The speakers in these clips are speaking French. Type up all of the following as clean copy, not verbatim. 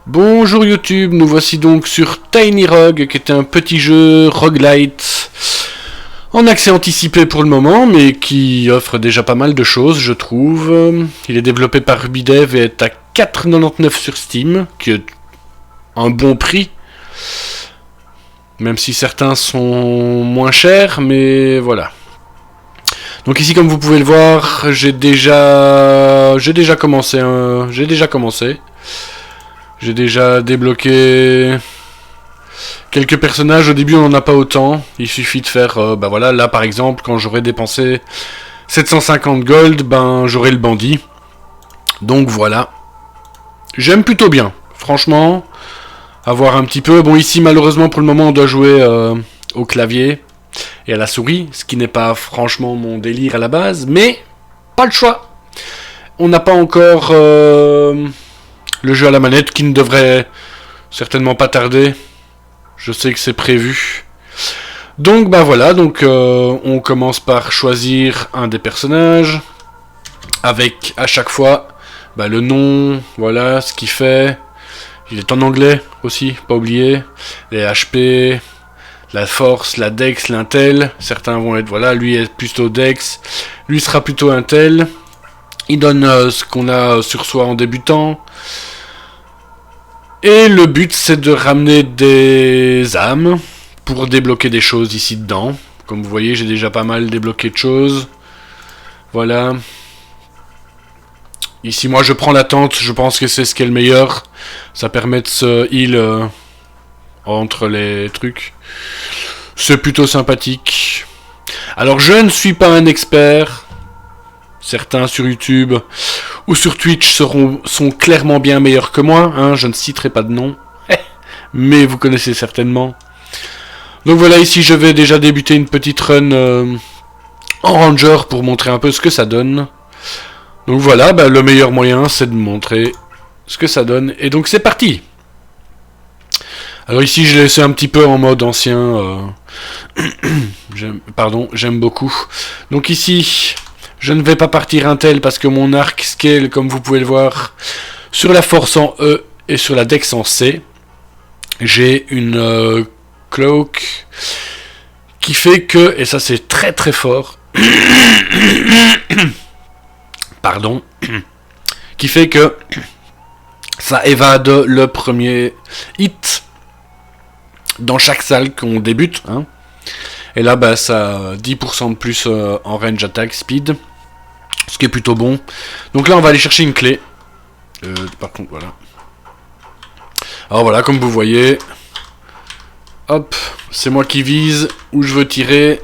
Bonjour YouTube, nous voici donc sur Tiny Rogue, qui est un petit jeu roguelite en accès anticipé pour le moment, mais qui offre déjà pas mal de choses, je trouve. Il est développé par Rubidev et est à 4,99 sur Steam, qui est un bon prix. Même si certains sont moins chers, mais voilà. Donc ici, comme vous pouvez le voir, j'ai déjà commencé. J'ai déjà débloqué quelques personnages. Au début, on n'en a pas autant. Il suffit de faire, bah voilà, là par exemple, quand j'aurai dépensé 750 gold, ben j'aurai le bandit. Donc voilà. J'aime plutôt bien, franchement. Avoir un petit peu. Bon, ici, malheureusement, pour le moment, on doit jouer au clavier et à la souris, ce qui n'est pas franchement mon délire à la base, mais pas le choix. On n'a pas encore le jeu à la manette, qui ne devrait certainement pas tarder. Je sais que c'est prévu. Donc bah voilà, donc on commence par choisir un des personnages, avec à chaque fois bah, le nom, voilà ce qu'il fait. Il est en anglais aussi, pas oublier. Les HP, la force, la dex, l'intel. Certains vont être, voilà, lui est plutôt dex, lui sera plutôt intel. Il donne ce qu'on a sur soi en débutant. Et le but, c'est de ramener des âmes pour débloquer des choses ici dedans. Comme vous voyez, j'ai déjà pas mal débloqué de choses. Voilà. Ici, moi, je prends la tente. Je pense que c'est ce qui est le meilleur. Ça permet de se heal entre les trucs. C'est plutôt sympathique. Alors, je ne suis pas un expert. Certains sur YouTube ou sur Twitch sont clairement bien meilleurs que moi, hein, je ne citerai pas de nom, mais vous connaissez certainement. Donc voilà, ici je vais déjà débuter une petite run en Ranger pour montrer un peu ce que ça donne. Donc voilà, bah, le meilleur moyen c'est de montrer ce que ça donne, et donc c'est parti. Alors ici je l'ai laissé un petit peu en mode ancien, j'aime beaucoup. Donc ici... Je ne vais pas partir intel parce que mon arc scale, comme vous pouvez le voir, sur la force en E et sur la dex en C. J'ai une cloak qui fait que, et ça c'est très très fort, pardon, qui fait que ça évade le premier hit dans chaque salle qu'on débute, hein. Et là, bah, ça a 10% de plus en range attack speed. Ce qui est plutôt bon. Donc là, on va aller chercher une clé. Par contre, voilà. Alors voilà, comme vous voyez. Hop, c'est moi qui vise où je veux tirer.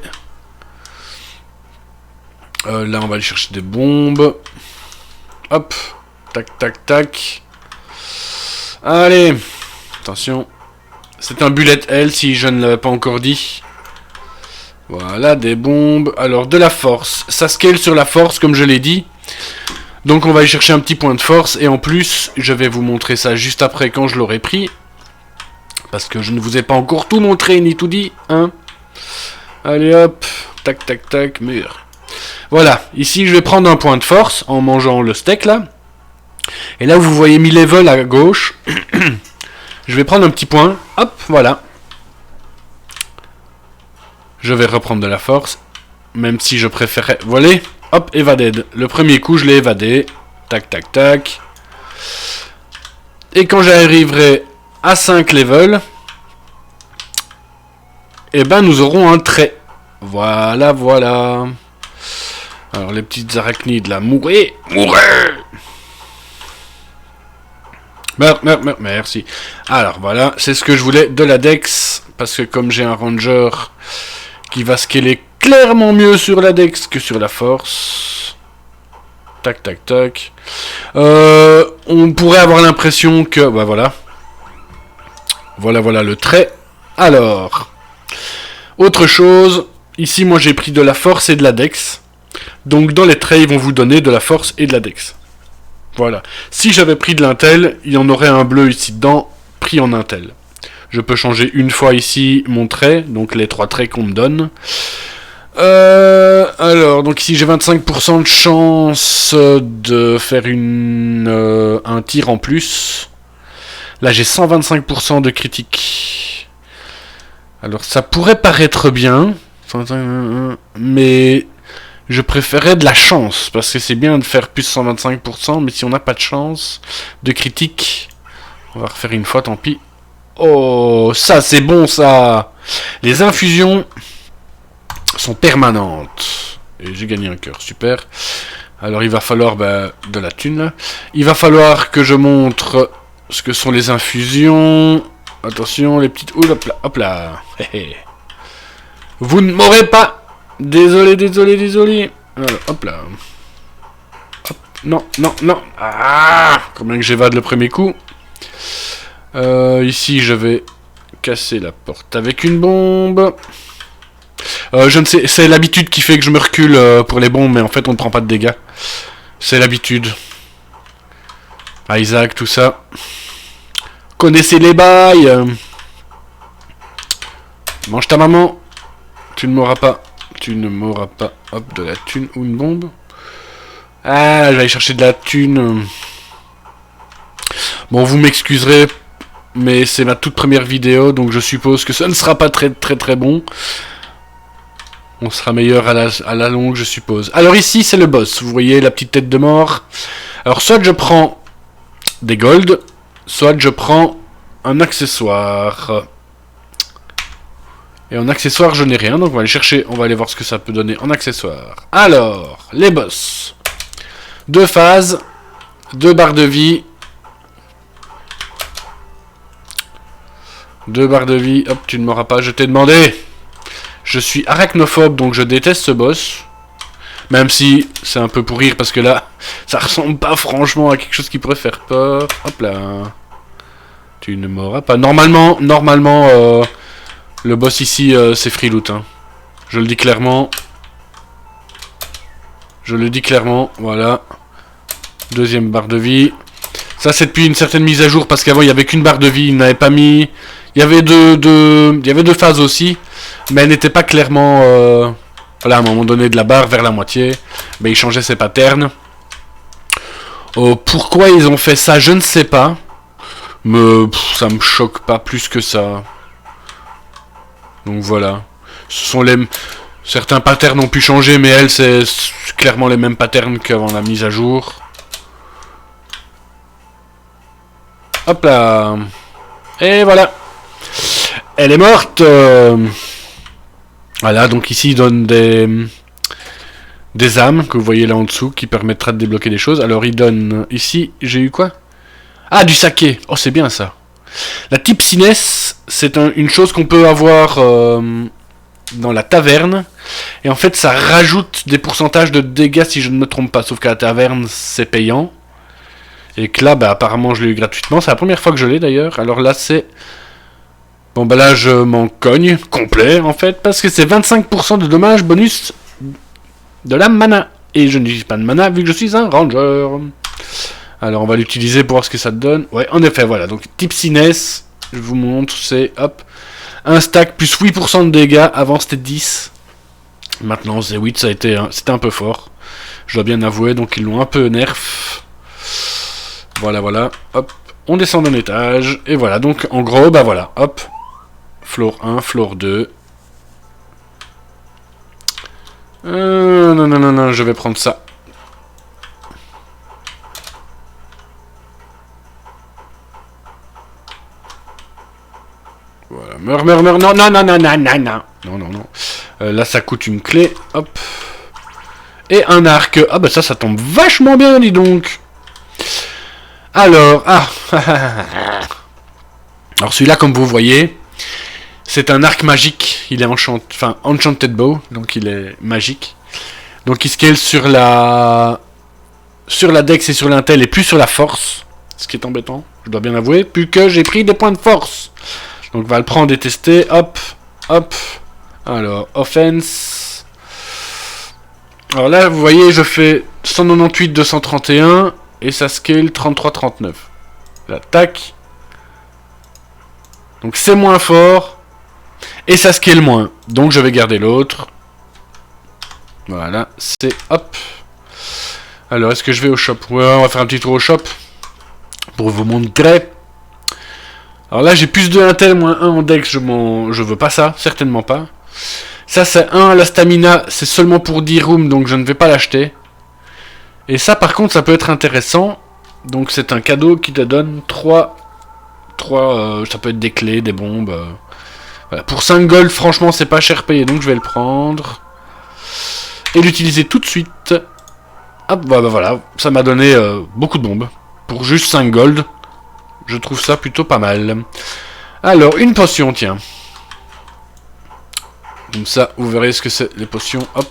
Là, on va aller chercher des bombes. Hop, tac, tac, tac. Allez, attention. C'est un bullet L, si je ne l'avais pas encore dit. Voilà, des bombes. Alors, de la force. Ça scale sur la force, comme je l'ai dit. Donc, on va y chercher un petit point de force. Et en plus, je vais vous montrer ça juste après, quand je l'aurai pris. Parce que je ne vous ai pas encore tout montré, ni tout dit, hein. Allez, hop. Tac, tac, tac, mur. Voilà. Ici, je vais prendre un point de force, en mangeant le steak, là. Et là, vous voyez mi level à gauche. Je vais prendre un petit point. Hop, voilà. Je vais reprendre de la force, même si je préférais... Voilà, hop, evaded. Le premier coup, je l'ai évadé. Tac, tac, tac. Et quand j'arriverai à 5 levels, eh ben, nous aurons un trait. Voilà, voilà. Alors, les petites arachnides, là, mourez, mourez. Meurs, meurs, meurs, merci. Alors, voilà, c'est ce que je voulais de la dex, parce que comme j'ai un ranger... qui va scaler clairement mieux sur la dex que sur la force. Tac, tac, tac. On pourrait avoir l'impression que... Bah voilà. Voilà, voilà le trait. Alors. Autre chose. Ici, moi, j'ai pris de la force et de la dex. Donc, dans les traits, ils vont vous donner de la force et de la dex. Voilà. Si j'avais pris de l'intel, il y en aurait un bleu ici dedans, pris en intel. Je peux changer une fois ici mon trait, donc les 3 traits qu'on me donne. Alors, donc ici j'ai 25% de chance de faire un tir en plus. Là, j'ai 125% de critique. Alors, ça pourrait paraître bien. Mais je préférais de la chance. Parce que c'est bien de faire plus 125%. Mais si on n'a pas de chance de critique, on va refaire une fois, tant pis. Oh, ça, c'est bon, ça. Les infusions sont permanentes. Et j'ai gagné un cœur, super. Alors, il va falloir de la thune, là. Il va falloir que je montre ce que sont les infusions. Attention, les petites... Ouh, hop là, hop là. Vous ne m'aurez pas. Désolé, désolé, désolé. Alors, hop là. Hop. Non, non, non. Ah, combien que j'évade le premier coup. Ici, je vais casser la porte avec une bombe. Je ne sais, c'est l'habitude qui fait que je me recule pour les bombes, mais en fait, on ne prend pas de dégâts. C'est l'habitude. Isaac, tout ça. Connaissez les bails. Mange ta maman. Tu ne m'auras pas. Tu ne m'auras pas. Hop, de la thune ou une bombe. Ah, je vais aller chercher de la thune. Bon, vous m'excuserez, mais c'est ma toute première vidéo, donc je suppose que ça ne sera pas très très très bon. On sera meilleur à la longue, je suppose. Alors ici, c'est le boss. Vous voyez la petite tête de mort. Alors, soit je prends des golds, soit je prends un accessoire. Et en accessoire, je n'ai rien, donc on va aller chercher, on va aller voir ce que ça peut donner en accessoire. Alors, les boss. 2 phases, 2 barres de vie. 2 barres de vie, hop, tu ne m'auras pas, je t'ai demandé. Je suis arachnophobe, donc je déteste ce boss. Même si c'est un peu pour rire, parce que là, ça ressemble pas franchement à quelque chose qui pourrait faire peur. Hop là. Tu ne m'auras pas. Normalement, le boss ici, c'est Freeloot. Hein. Je le dis clairement. Je le dis clairement, voilà. Deuxième barre de vie. Ça, c'est depuis une certaine mise à jour, parce qu'avant, il n'y avait qu'une barre de vie, il n'avait pas mis... Il y avait deux phases aussi, mais elle n'était pas clairement... Voilà, à un moment donné, de la barre vers la moitié. Mais ils changeaient ses patterns. Pourquoi ils ont fait ça, je ne sais pas. Mais ça me choque pas plus que ça. Donc voilà. Ce sont les... Certains patterns ont pu changer, mais elle, c'est clairement les mêmes patterns qu'avant la mise à jour. Hop là. Et voilà. Elle est morte. Voilà, donc ici, il donne des âmes, que vous voyez là en dessous, qui permettra de débloquer des choses. Alors, il donne... Ici, j'ai eu quoi? Ah, du saké. Oh, c'est bien, ça. La tipsiness, c'est une chose qu'on peut avoir dans la taverne. Et en fait, ça rajoute des pourcentages de dégâts, si je ne me trompe pas. Sauf qu'à la taverne, c'est payant. Et que là, apparemment, je l'ai eu gratuitement. C'est la première fois que je l'ai, d'ailleurs. Alors là, c'est... Bon, là, je m'en cogne, complet, en fait, parce que c'est 25% de dommages bonus de la mana. Et je n'utilise pas de mana, vu que je suis un ranger. Alors, on va l'utiliser pour voir ce que ça donne. Ouais, en effet, voilà. Donc, tipsiness, je vous montre, c'est, hop, un stack plus 8% de dégâts. Avant, c'était 10. Maintenant, c'est 8, c'était un peu fort. Je dois bien avouer, donc ils l'ont un peu nerf. Voilà, voilà, hop. On descend d'un étage, et voilà. Donc, en gros, voilà, hop. Floor 1, floor 2. Non, je vais prendre ça. Voilà, meurs, non. Là, ça coûte une clé, hop. Et un arc. Ah, ça tombe vachement bien, dis donc. Alors, Alors, celui-là, comme vous voyez... C'est un arc magique, il est Enchanted Bow, donc il est magique. Donc il scale sur la dex et sur l'intel et plus sur la force, ce qui est embêtant, je dois bien avouer, plus que j'ai pris des points de force. Donc on va le prendre et tester, hop, hop. Alors, offense. Alors là, vous voyez, je fais 198, 231 et ça scale 33, 39. Là, tac. Donc c'est moins fort. Et ça scale moins. Donc je vais garder l'autre. Voilà, c'est hop. Alors, est-ce que je vais au shop? Ouais, on va faire un petit tour au shop. Pour vous montrer. Alors là, j'ai plus de intel, moins 1 en dex, je veux pas ça, certainement pas. Ça, c'est 1 à la stamina, c'est seulement pour 10 rooms, donc je ne vais pas l'acheter. Et ça, par contre, ça peut être intéressant. Donc c'est un cadeau qui te donne 3 ça peut être des clés, des bombes. Voilà. Pour 5 gold, franchement, c'est pas cher payé, donc je vais le prendre. Et l'utiliser tout de suite. Hop, bah voilà, ça m'a donné beaucoup de bombes. Pour juste 5 gold. Je trouve ça plutôt pas mal. Alors, une potion, tiens. Comme ça, vous verrez ce que c'est, les potions. Hop,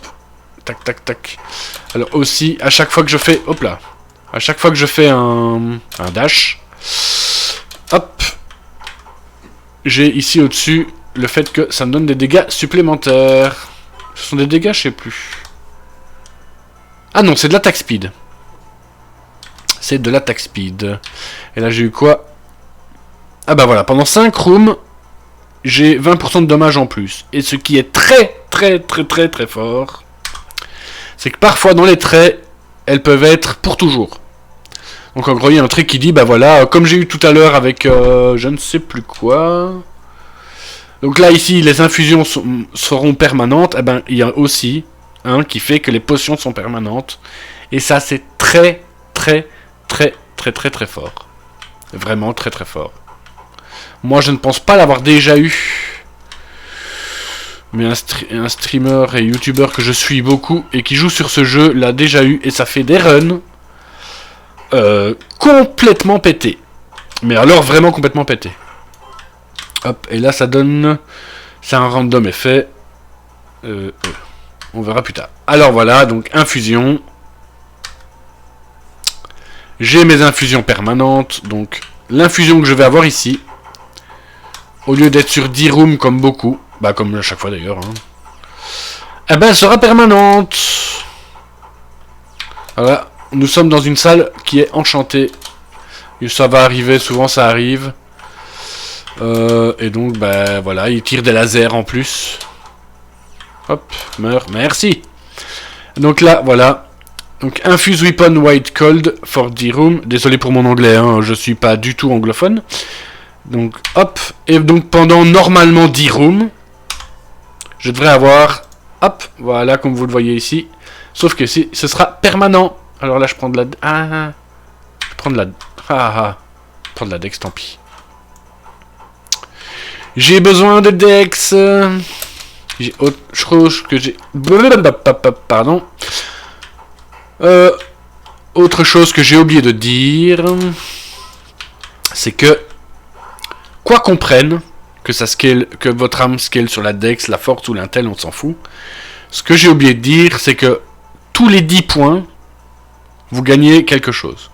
tac, tac, tac. Alors aussi, à chaque fois que je fais... Hop là. À chaque fois que je fais un dash... Hop. J'ai ici au-dessus le fait que ça me donne des dégâts supplémentaires. Ce sont des dégâts, je sais plus. Ah non, c'est de l'attaque speed. C'est de l'attaque speed. Et là, j'ai eu quoi? Ah bah voilà, pendant 5 rooms, j'ai 20% de dommages en plus. Et ce qui est très, très, très, très, très fort, c'est que parfois, dans les traits, elles peuvent être pour toujours. Donc en gros, il y a un trait qui dit, bah voilà, comme j'ai eu tout à l'heure avec je ne sais plus quoi. Donc là, ici, les infusions seront permanentes. Eh ben, il y a aussi un qui fait que les potions sont permanentes. Et ça, c'est très, très, très, très, très, très fort. Vraiment très, très fort. Moi, je ne pense pas l'avoir déjà eu. Mais un streamer et youtubeur que je suis beaucoup et qui joue sur ce jeu l'a déjà eu. Et ça fait des runs complètement pété. Mais alors vraiment complètement pété. Hop, et là ça donne... C'est un random effet. On verra plus tard. Alors voilà, donc infusion. J'ai mes infusions permanentes. Donc l'infusion que je vais avoir ici, au lieu d'être sur 10 rooms comme beaucoup, bah comme à chaque fois d'ailleurs, hein, eh ben elle sera permanente. Voilà. Nous sommes dans une salle qui est enchantée. Et ça va arriver, souvent ça arrive. Et donc, bah voilà, il tire des lasers en plus. Hop, meurt, merci. Donc là, voilà. Donc, infuse weapon white cold for the room. Désolé pour mon anglais, hein, je suis pas du tout anglophone. Donc, hop. Et donc, pendant normalement 10 rooms, je devrais avoir, hop, voilà, comme vous le voyez ici. Sauf que si, ce sera permanent. Alors là, je prends de la... Ah, je prends de la... Ah, je prends de la dex, tant pis. J'ai besoin de dex. J'ai autre chose que j'ai... Pardon. Autre chose que j'ai oublié de dire, c'est que, quoi qu'on prenne, que ça scale, que votre arme scale sur la dex, la force ou l'intel, on s'en fout. Ce que j'ai oublié de dire, c'est que tous les 10 points, vous gagnez quelque chose.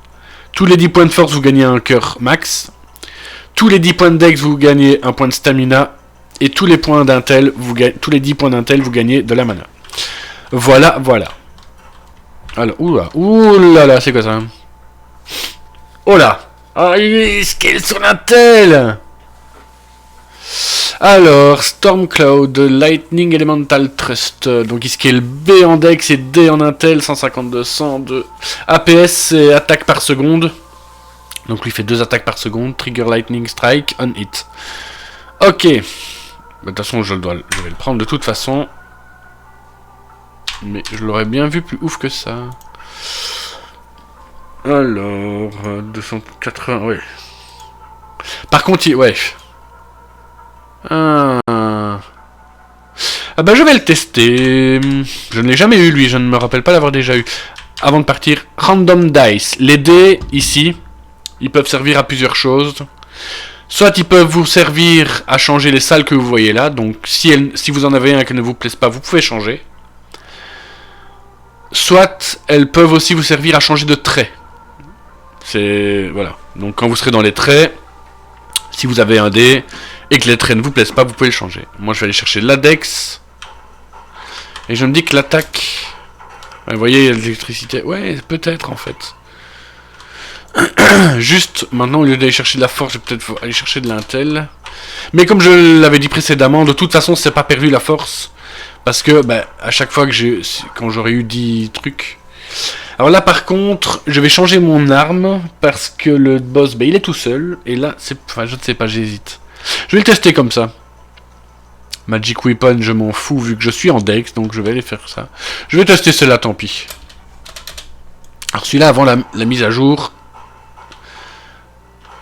Tous les 10 points de force, vous gagnez un cœur max. Tous les 10 points de dex, vous gagnez un point de stamina. Et tous les points d'intel, tous les 10 points d'intel, vous gagnez de la mana. Voilà, voilà. Alors, oulala, c'est quoi ça? Oh là! Ah, il scale sur l'intel! Alors, Stormcloud, Lightning Elemental Trust. Donc il scale B en dex et D en intel, 152, 102. APS et attaque par seconde. Donc lui fait 2 attaques par seconde. Trigger Lightning Strike, on hit. Ok. De toute façon, je vais le prendre de toute façon. Mais je l'aurais bien vu plus ouf que ça. Alors, 280, oui. Par contre, ouais. Ah bah je vais le tester. Je ne l'ai jamais eu lui, je ne me rappelle pas l'avoir déjà eu. Avant de partir, Random Dice. Les dés ici, ils peuvent servir à plusieurs choses. Soit ils peuvent vous servir à changer les salles que vous voyez là. Donc si vous en avez un qui ne vous plaise pas, vous pouvez changer. Soit elles peuvent aussi vous servir à changer de trait. C'est... Voilà. Donc quand vous serez dans les traits, si vous avez un dé et que les traits ne vous plaisent pas, vous pouvez le changer. Moi, je vais aller chercher l'index. Et je me dis que l'attaque... Ouais, vous voyez, il y a de l'électricité. Ouais, peut-être, en fait. Juste, maintenant, au lieu d'aller chercher de la force, je vais peut-être aller chercher de l'intel. Mais comme je l'avais dit précédemment, de toute façon, c'est pas perdu la force. Parce que, bah, à chaque fois que quand j'aurai eu 10 trucs... Alors là, par contre, je vais changer mon arme parce que le boss, il est tout seul. Et là, c'est... Enfin, je ne sais pas, j'hésite. Je vais le tester comme ça. Magic Weapon, je m'en fous vu que je suis en Dex, donc je vais aller faire ça. Je vais tester celle-là, tant pis. Alors celui-là, avant la mise à jour,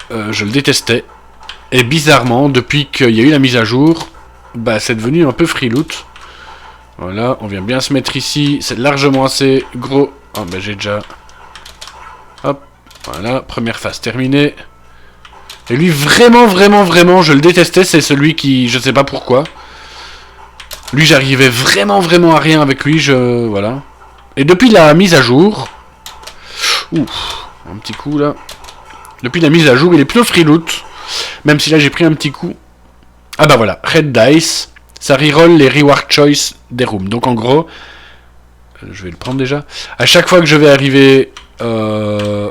je le détestais. Et bizarrement, depuis qu'il y a eu la mise à jour, c'est devenu un peu freeloot. Voilà, on vient bien se mettre ici. C'est largement assez gros. Oh, j'ai déjà... Hop, voilà, première phase terminée. Et lui, vraiment, je le détestais. C'est celui qui... Je sais pas pourquoi. Lui, j'arrivais vraiment à rien avec lui. Voilà. Et depuis la mise à jour... Ouf, un petit coup, là. Depuis la mise à jour, il est plutôt freeloot. Même si là, j'ai pris un petit coup. Ah bah voilà, Red Dice. Ça reroll les reward choice des rooms. Donc en gros... Je vais le prendre déjà. À chaque fois que je vais arriver... Je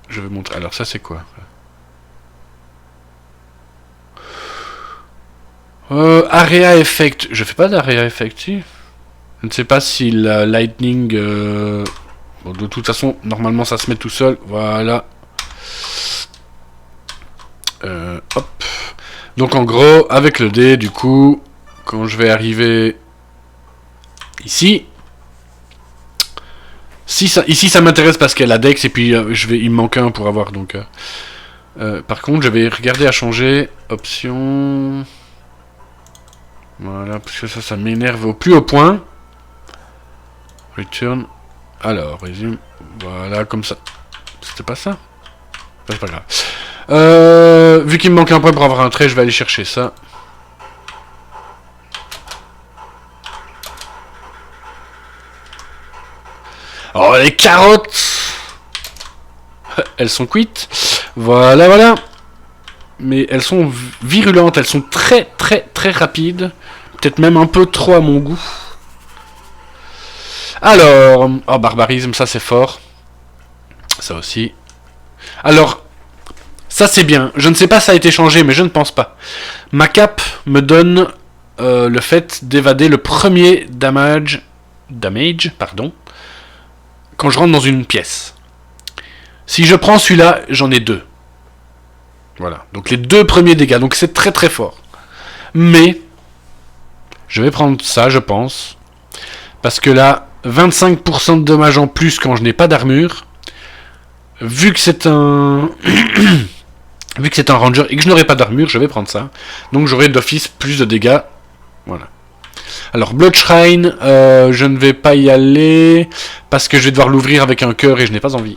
vais montrer... Alors ça, c'est quoi ? Area Effect. Je fais pas d'Area Effect, si. Je ne sais pas si la Lightning... Bon, de toute façon, normalement, ça se met tout seul. Voilà. Hop. Donc, en gros, avec le dé, du coup, quand je vais arriver ici... Ici, ça m'intéresse parce qu'elle a Dex, et puis il me manque un pour avoir, donc... par contre, je vais regarder à changer. Option... Voilà, parce que ça m'énerve au plus haut point. Return. Alors, résume. Voilà, comme ça. C'était pas ça? C'est pas grave. Vu qu'il me manque un point pour avoir un trait, je vais aller chercher ça. Oh, les carottes! Elles sont cuites. Voilà. Mais elles sont virulentes, elles sont très rapides. Peut-être même un peu trop à mon goût. Alors... Oh, barbarisme, ça c'est fort. Ça aussi. Alors... Ça c'est bien. Je ne sais pas si ça a été changé, mais je ne pense pas. Ma cape me donne le fait d'évader le premier damage... pardon. Quand je rentre dans une pièce. Si je prends celui-là, j'en ai 2. Voilà. Donc les 2 premiers dégâts. Donc c'est très fort. Mais... Je vais prendre ça, je pense. Parce que là, 25% de dommages en plus quand je n'ai pas d'armure. Vu que c'est un... vu que c'est un ranger et que je n'aurai pas d'armure, je vais prendre ça. Donc j'aurai d'office plus de dégâts. Voilà. Alors, Blood Shrine, je ne vais pas y aller. Parce que je vais devoir l'ouvrir avec un cœur et je n'ai pas envie.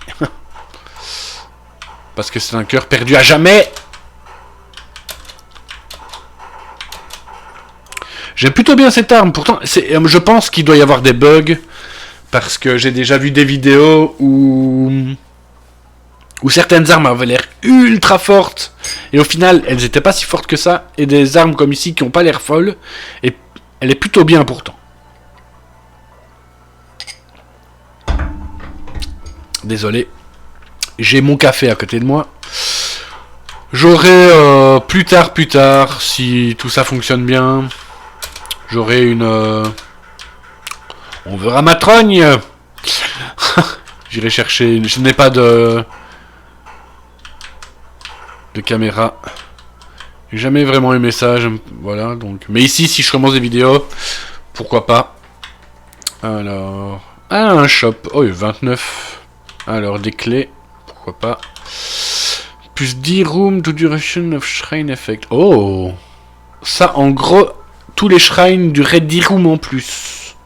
Parce que c'est un cœur perdu à jamais. J'aime plutôt bien cette arme, pourtant, je pense qu'il doit y avoir des bugs, parce que j'ai déjà vu des vidéos où certaines armes avaient l'air ultra fortes, et au final, elles n'étaient pas si fortes que ça, et des armes comme ici qui n'ont pas l'air folles, et elle est plutôt bien pourtant. Désolé, j'ai mon café à côté de moi. J'aurai plus tard, si tout ça fonctionne bien... J'aurai une... On verra ma trogne. J'irai chercher... Je n'ai pas de caméra. J'ai jamais vraiment aimé ça. Voilà, donc... Mais ici, si je commence des vidéos, pourquoi pas. Alors... Ah, un shop. Oh, 29. Alors, des clés. Pourquoi pas. Plus 10 room to duration of shrine effect. Oh! Ça, en gros... Tous les shrines dureraient 10 rooms en plus.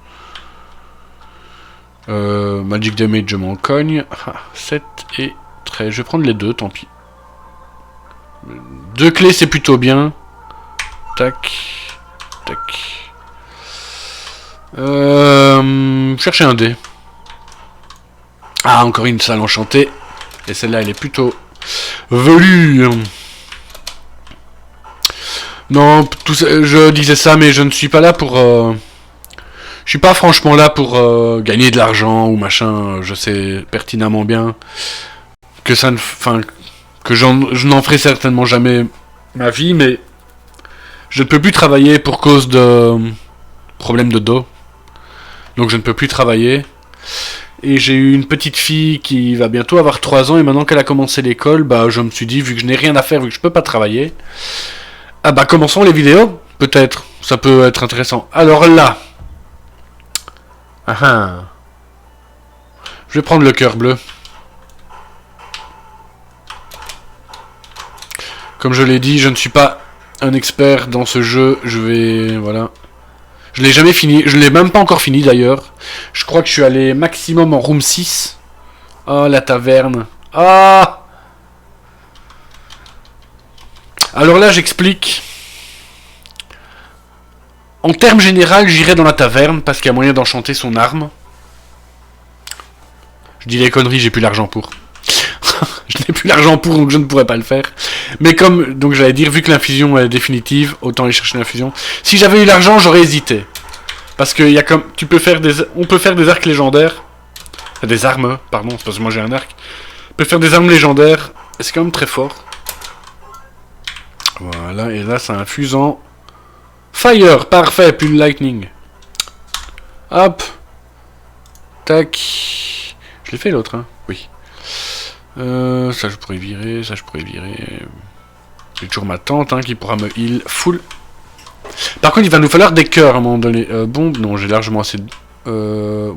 Magic Damage, je m'en cogne. 7 et 13. Je vais prendre les 2, tant pis. 2 clés, c'est plutôt bien. Tac. Chercher un dé. Ah, encore une salle enchantée. Et celle-là, elle est plutôt velue. Non, je disais ça, mais je ne suis pas là pour... je suis pas franchement là pour gagner de l'argent ou machin. Je sais pertinemment bien que ça ne... Enfin, que je n'en ferai certainement jamais ma vie, mais je ne peux plus travailler pour cause de problèmes de dos. Donc je ne peux plus travailler. Et j'ai eu une petite fille qui va bientôt avoir 3 ans, et maintenant qu'elle a commencé l'école, bah je me suis dit, vu que je n'ai rien à faire, vu que je peux pas travailler, ah bah commençons les vidéos, peut-être, ça peut être intéressant. Alors là, je vais prendre le cœur bleu. Comme je l'ai dit, je ne suis pas un expert dans ce jeu, je vais, voilà. Je l'ai jamais fini, je l'ai même pas encore fini d'ailleurs. Je crois que je suis allé maximum en room 6. Oh, la taverne. Ah! Alors là, j'explique. En termes généraux, j'irai dans la taverne parce qu'il y a moyen d'enchanter son arme. Je dis les conneries, j'ai plus l'argent pour. Je n'ai plus l'argent pour, donc je ne pourrais pas le faire. Mais comme, donc j'allais dire, vu que l'infusion est définitive, autant aller chercher l'infusion. Si j'avais eu l'argent, j'aurais hésité. Parce que y a comme, on peut faire des arcs légendaires. Des armes, pardon, c'est parce que moi j'ai un arc. On peut faire des armes légendaires. Et c'est quand même très fort. Voilà, et là ça infuse en fire, parfait, plus de lightning. Hop. Tac. Je l'ai fait l'autre, hein. Oui. Ça je pourrais virer, ça je pourrais virer. J'ai toujours ma tante, hein, qui pourra me heal full. Par contre, il va nous falloir des cœurs à un moment donné. Bombe, non, j'ai largement assez de... ouais.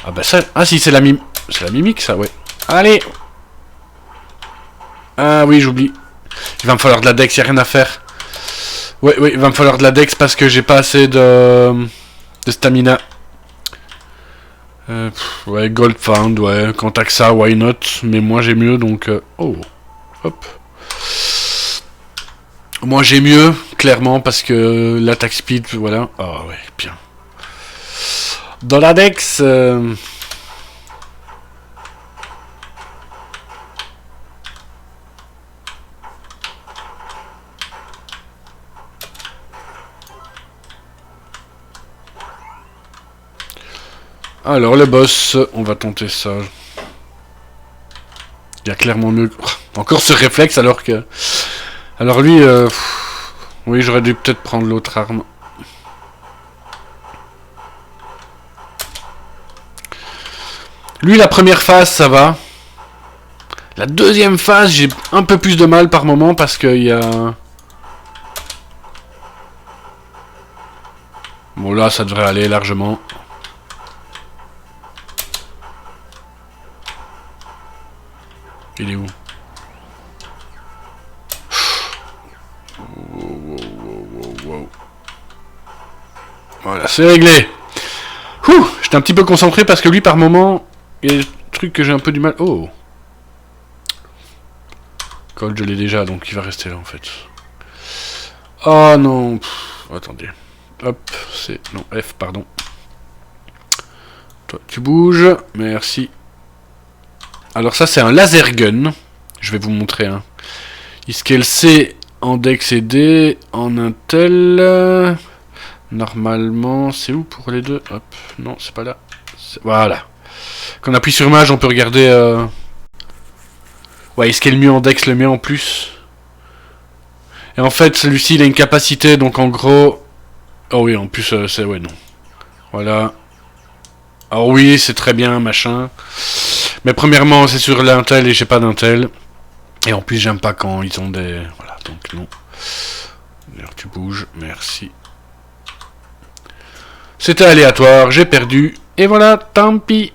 Ah bah ça... Ah si, c'est la mimique, ça, ouais. Allez. Ah oui, j'oublie. Il va me falloir de la dex, y a rien à faire. Ouais, il va me falloir de la dex parce que j'ai pas assez de stamina. Ouais, Gold Found, ouais. Quand t'as que ça, why not? Mais moi j'ai mieux, donc... Oh. Hop. Moi j'ai mieux, clairement, parce que l'attaque speed, voilà. Ah ouais, bien. Dans la dex... Alors le boss, on va tenter ça. Il y a clairement mieux... Encore ce réflexe alors que... Alors lui, oui, j'aurais dû peut-être prendre l'autre arme. Lui, la première phase, ça va. La deuxième phase, j'ai un peu plus de mal par moment parce qu'il y a... Bon là, ça devrait aller largement. Il est où? Wow. Voilà, c'est réglé. J'étais un petit peu concentré parce que lui, par moment, il y a des trucs que j'ai un peu du mal. Oh. Cold, je l'ai déjà, donc il va rester là en fait. Oh non. Attendez. Hop, c'est... Non, F, pardon. Toi, tu bouges. Merci. Alors ça, c'est un laser gun. Je vais vous montrer. Hein. Il scale C en Dex et D en Intel. Normalement, c'est où pour les deux? Hop, non, c'est pas là. Voilà. Quand on appuie sur Mage, on peut regarder... Ouais, il scale mieux en Dex, le mien en plus. Et en fait, celui-ci, il a une capacité, donc en gros... Oh oui, en plus, c'est... Ouais, non. Voilà. Alors oui, c'est très bien, machin. Mais premièrement, c'est sur l'Intel et j'ai pas d'Intel. Et en plus, j'aime pas quand ils ont des... Voilà, donc non. D'ailleurs, tu bouges, merci. C'était aléatoire, j'ai perdu. Et voilà, tant pis.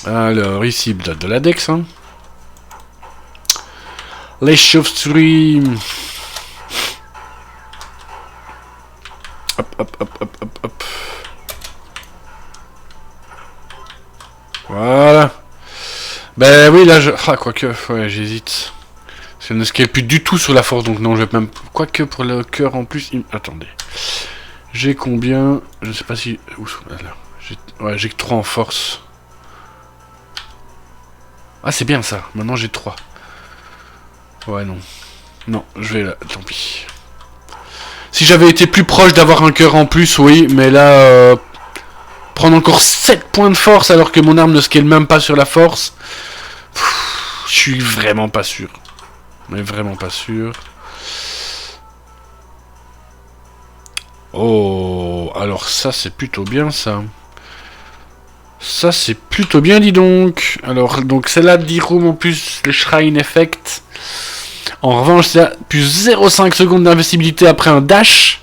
Alors, ici, il donne de la Dex, hein. Les chauves-souris. Hop. Voilà. Ben oui, là, Ah, quoique, ouais, j'hésite. Parce qu'elle ne scale plus du tout sur la force, donc non, je vais même... Quoique, pour le cœur, en plus... Attendez. J'ai combien? Je sais pas si... Ouais, j'ai que 3 en force. Ah, c'est bien, ça. Maintenant, j'ai 3. Ouais, non. Non, je vais là, tant pis. Si j'avais été plus proche d'avoir un cœur en plus, oui, mais là... Prendre encore 7 points de force alors que mon arme ne scale même pas sur la force. Je suis vraiment pas sûr. Mais vraiment pas sûr. Oh, alors ça c'est plutôt bien ça. Ça c'est plutôt bien, dis donc. Alors donc celle-là, 10 rooms en plus, le Shrine Effect. En revanche, c'est plus 0,5 secondes d'investibilité après un dash.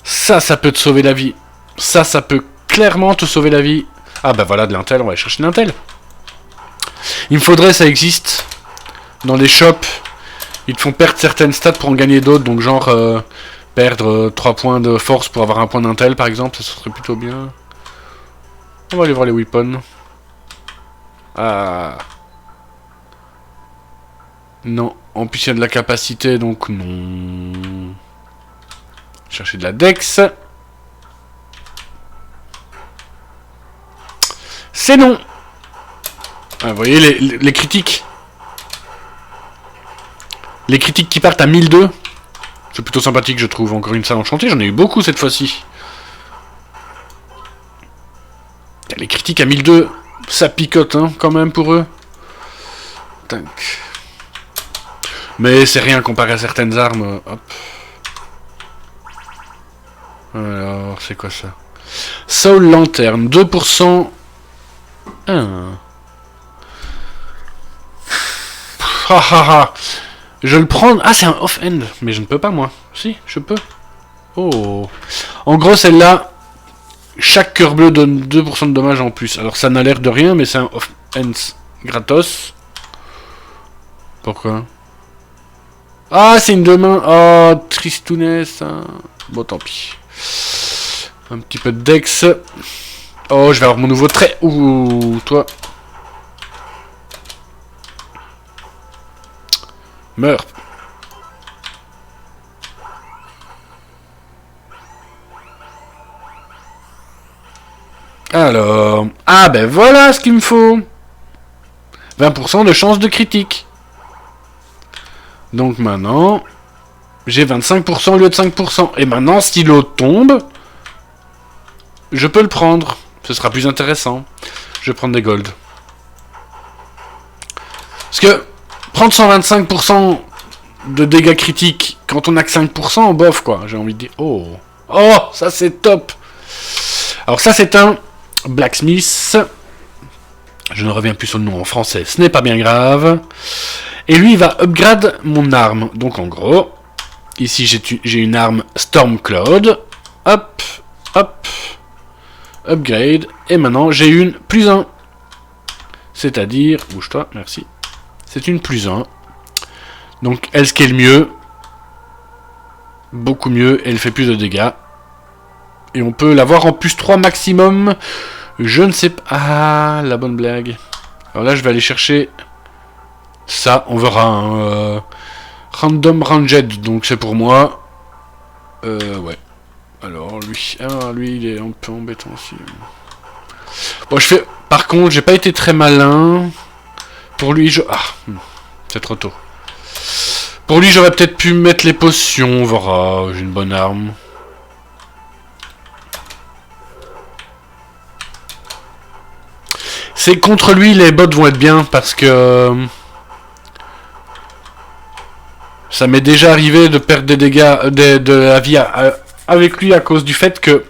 Ça peut te sauver la vie. Ça peut clairement te sauver la vie. Ah bah voilà de l'intel, on va aller chercher de l'intel. Il me faudrait, ça existe. Dans les shops, ils te font perdre certaines stats pour en gagner d'autres. Donc genre perdre 3 points de force pour avoir un point d'intel par exemple. Ça serait plutôt bien. On va aller voir les weapons. Ah. Non. En plus il y a de la capacité donc non. Chercher de la dex. C'est non. Ah, vous voyez les critiques. Les critiques qui partent à 1002. C'est plutôt sympathique, je trouve. Encore une salle enchantée. J'en ai eu beaucoup cette fois-ci. Les critiques à 1002, ça picote, hein, quand même, pour eux. Tac. Mais c'est rien comparé à certaines armes. Hop. Alors, c'est quoi ça? Soul Lantern, 2%. Ah. Je le prends. Ah, c'est un off-end. Mais je ne peux pas, moi. Si, je peux. Oh. En gros, celle-là, chaque cœur bleu donne 2% de dommages en plus. Alors, ça n'a l'air de rien, mais c'est un off-end gratos. Pourquoi? Ah, c'est une demain. Oh, tristounesse. Hein. Bon, tant pis. Un petit peu de dex. Oh, je vais avoir mon nouveau trait. Ouh, toi. Meurs. Alors... Ah ben voilà ce qu'il me faut. 20% de chance de critique. Donc maintenant... J'ai 25% au lieu de 5%. Et maintenant, si l'autre tombe... Je peux le prendre. Ce sera plus intéressant. Je vais prendre des golds. Parce que... Prendre 125% de dégâts critiques quand on a que 5%, bof quoi, j'ai envie de dire. Oh, oh, ça c'est top. Alors ça c'est un Blacksmith. Je ne reviens plus sur le nom en français, ce n'est pas bien grave. Et lui il va upgrade mon arme. Donc en gros, ici j'ai une arme Stormcloud. Hop, hop, upgrade. Et maintenant j'ai une +1. C'est-à-dire, bouge-toi, merci. C'est une +1. Donc elle scale mieux. Beaucoup mieux. Elle fait plus de dégâts. Et on peut l'avoir en +3 maximum. Je ne sais pas. Ah, la bonne blague. Alors là, je vais aller chercher ça. On verra. Hein, Random Ranged. Donc c'est pour moi. Ouais. Alors lui. Ah, lui, il est un peu embêtant aussi. Bon, je fais. Par contre, j'ai pas été très malin. Pour lui, je... Ah. C'est trop tôt. Pour lui, j'aurais peut-être pu mettre les potions. On verra. J'ai une bonne arme. C'est contre lui, les bots vont être bien parce que... Ça m'est déjà arrivé de perdre des dégâts de la vie avec lui à cause du fait que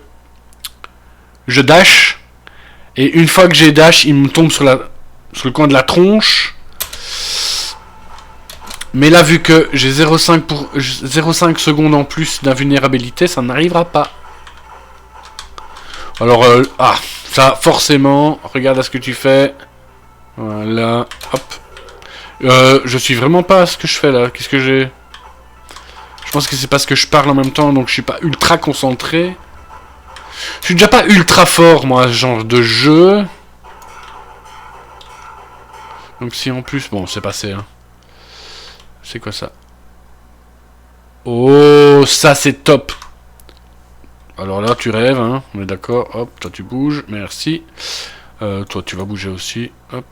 je dash. Et une fois que j'ai dash, il me tombe sur le coin de la tronche. Mais là, vu que j'ai 0,5 secondes en plus d'invulnérabilité, ça n'arrivera pas. Alors, ça, forcément, regarde à ce que tu fais. Voilà, hop. Je suis vraiment pas à ce que je fais là. Qu'est-ce que j'ai? Je pense que c'est parce que je parle en même temps, donc je suis pas ultra concentré. Je suis déjà pas ultra fort, moi, ce genre de jeu. Donc si en plus... Bon, c'est passé, hein. C'est quoi ça? Oh, ça c'est top. Alors là, tu rêves, hein. On est d'accord. Hop, toi tu bouges. Merci. Toi, tu vas bouger aussi. Hop.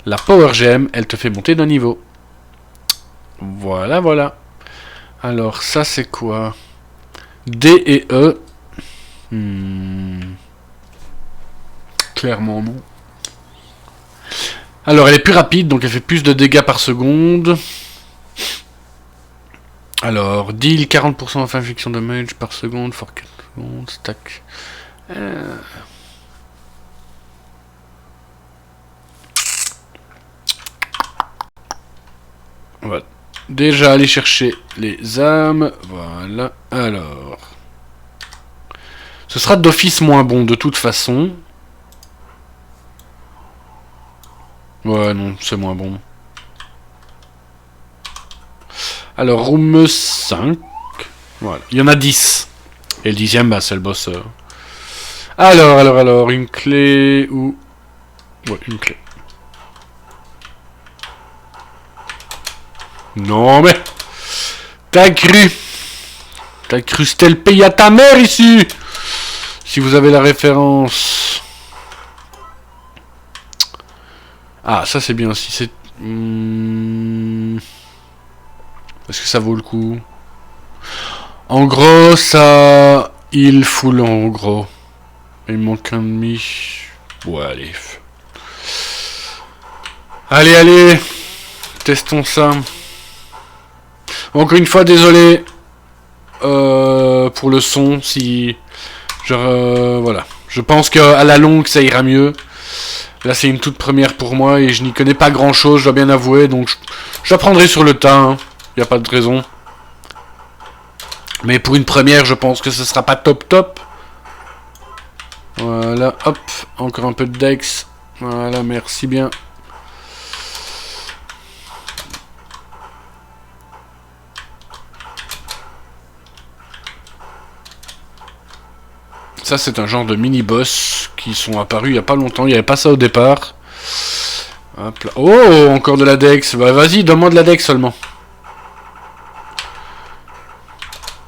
La Power Gem, elle te fait monter d'un niveau. Voilà, voilà. Alors, ça c'est quoi? D et E. Clairement non. Alors elle est plus rapide, donc elle fait plus de dégâts par seconde. Alors, deal 40% of infliction damage par seconde for 4 secondes, stack. On va déjà aller chercher les âmes. Voilà. Alors. Ce sera d'office moins bon de toute façon. Ouais, non, c'est moins bon. Alors, room 5. Voilà. Il y en a 10. Et le 10e, bah, c'est le boss. Alors, une clé ou... Ouais, une clé. Non, mais... T'as cru c'était le pays à ta mère, ici. Si vous avez la référence... Ah, ça, c'est bien aussi. C'est... Est-ce que ça vaut le coup? En gros, ça... Il fout en gros. Il manque un demi. Ouais, allez. Allez. Testons ça. Encore une fois, désolé. Pour le son, si... voilà. Je pense qu'à la longue, ça ira mieux. Là, c'est une toute première pour moi et je n'y connais pas grand-chose, je dois bien avouer. Donc, j'apprendrai sur le tas. Hein. Y a pas de raison. Mais pour une première, je pense que ce sera pas top. Voilà, hop. Encore un peu de dex. Voilà, merci bien. Ça, c'est un genre de mini-boss qui sont apparus il n'y a pas longtemps. Il n'y avait pas ça au départ. Hop là. Oh, encore de la dex. Bah, vas-y, donne-moi de la dex seulement.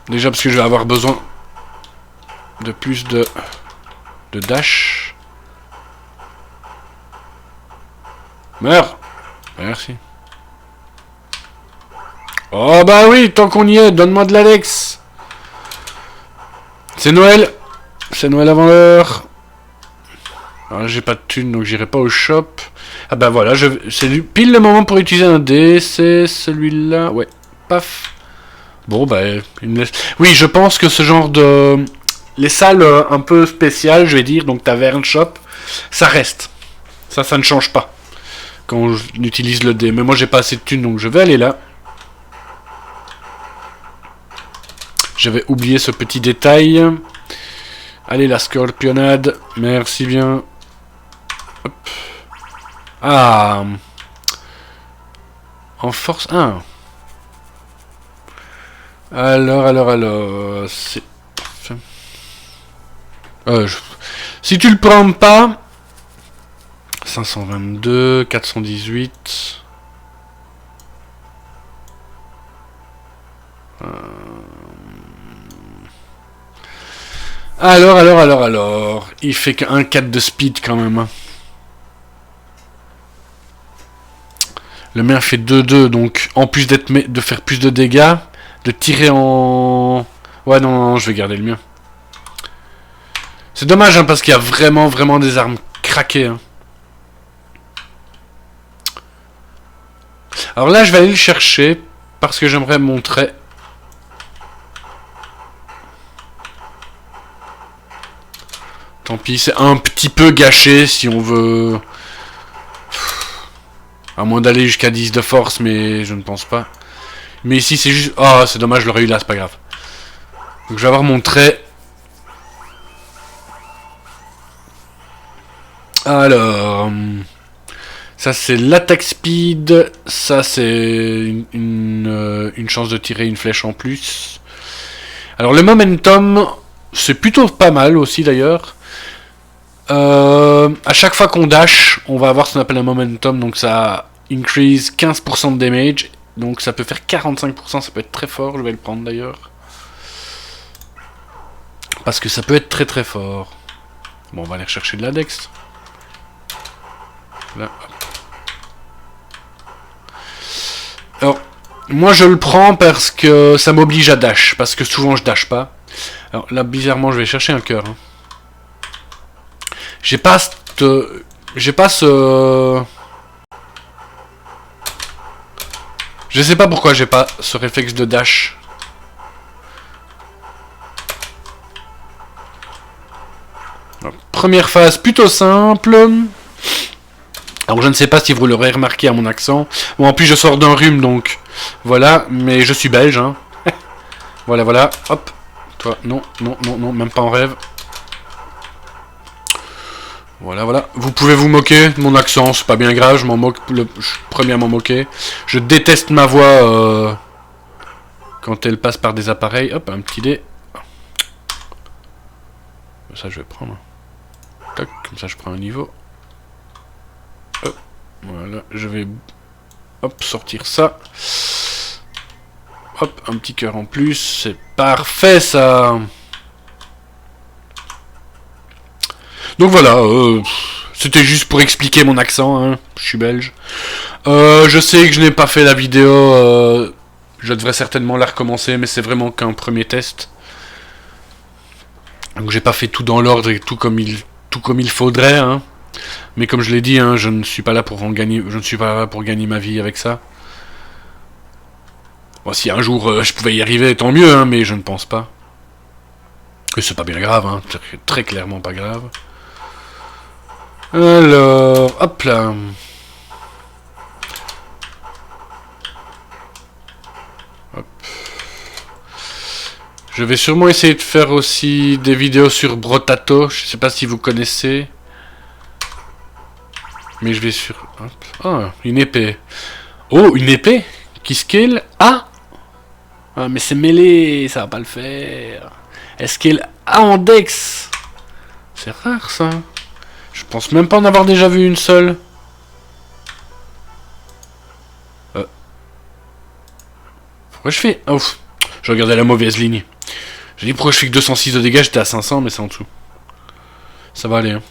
Déjà parce que je vais avoir besoin de plus de dash. Meurs. Merci. Oh bah oui, tant qu'on y est, donne-moi de la dex. C'est Noël. C'est Noël avant l'heure. Alors j'ai pas de thunes donc j'irai pas au shop. Ah bah voilà, c'est pile le moment pour utiliser un dé. C'est celui-là. Ouais, paf. Bon bah, il me laisse... Oui, je pense que ce genre de... Les salles un peu spéciales, je vais dire, donc taverne, shop, ça reste. Ça ne change pas. Quand on utilise le dé. Mais moi j'ai pas assez de thunes donc je vais aller là. J'avais oublié ce petit détail. Allez, la scorpionade. Merci bien. Hop. Ah. En force 1. Alors. C'est... Si tu le prends pas... 522, 418... Alors. Il fait qu'un 4 de speed quand même. Le mien fait 2-2, donc en plus de faire plus de dégâts, de tirer en... Ouais, non, je vais garder le mien. C'est dommage, hein, parce qu'il y a vraiment des armes craquées. Hein. Alors là, je vais aller le chercher, parce que j'aimerais montrer... Tant pis, c'est un petit peu gâché si on veut... À moins d'aller jusqu'à 10 de force, mais je ne pense pas. Mais ici, c'est juste... Oh, c'est dommage, je l'aurais eu là, c'est pas grave. Donc je vais avoir mon trait. Alors... Ça, c'est l'attaque speed. Ça, c'est une chance de tirer une flèche en plus. Alors, le momentum, c'est plutôt pas mal aussi, d'ailleurs. À chaque fois qu'on dash, on va avoir ce qu'on appelle un momentum, donc ça increase 15% de damage, donc ça peut faire 45%, ça peut être très fort, je vais le prendre d'ailleurs. Parce que ça peut être très fort. Bon, on va aller rechercher de la dex. Là, hop. Alors, moi je le prends parce que ça m'oblige à dash, parce que souvent je dash pas. Alors là, bizarrement, je vais chercher un cœur. Hein. J'ai pas ce... Je sais pas pourquoi j'ai pas ce réflexe de dash. Première phase plutôt simple. Alors je ne sais pas si vous l'aurez remarqué à mon accent. Bon, en plus je sors d'un rhume donc voilà, mais je suis belge. Hein. Voilà, voilà, hop. Toi, non, non, non, non, même pas en rêve. Voilà, voilà. Vous pouvez vous moquer de mon accent, c'est pas bien grave, je m'en moque, je suis le premier à m'en moquer. Je déteste ma voix quand elle passe par des appareils. Hop, un petit dé. Ça je vais prendre. Tac, comme ça je prends un niveau. Hop, voilà, je vais hop, sortir ça. Hop, un petit cœur en plus, c'est parfait ça. Donc voilà, c'était juste pour expliquer mon accent, hein. Je suis belge. Je sais que je n'ai pas fait la vidéo, je devrais certainement la recommencer, mais c'est vraiment qu'un premier test. Donc j'ai pas fait tout dans l'ordre et tout comme il faudrait, hein. Mais comme je l'ai dit, hein, je ne suis pas là pour gagner ma vie avec ça. Bon, si un jour je pouvais y arriver, tant mieux, hein, mais je ne pense pas. Et c'est pas bien grave, hein, très clairement pas grave. Alors, hop là. Hop. Je vais sûrement essayer de faire aussi des vidéos sur Brotato. Je sais pas si vous connaissez. Mais je vais sur... Hop. Ah, une épée. Oh, une épée qui scale. Ah, mais c'est mêlé, ça va pas le faire. Est-ce qu'elle a en dex? C'est rare ça. Je pense même pas en avoir déjà vu une seule. Pourquoi je fais... Oh, je regardais la mauvaise ligne. J'ai dit pourquoi je fais que 206 de dégâts, j'étais à 500 mais c'est en dessous. Ça va aller hein.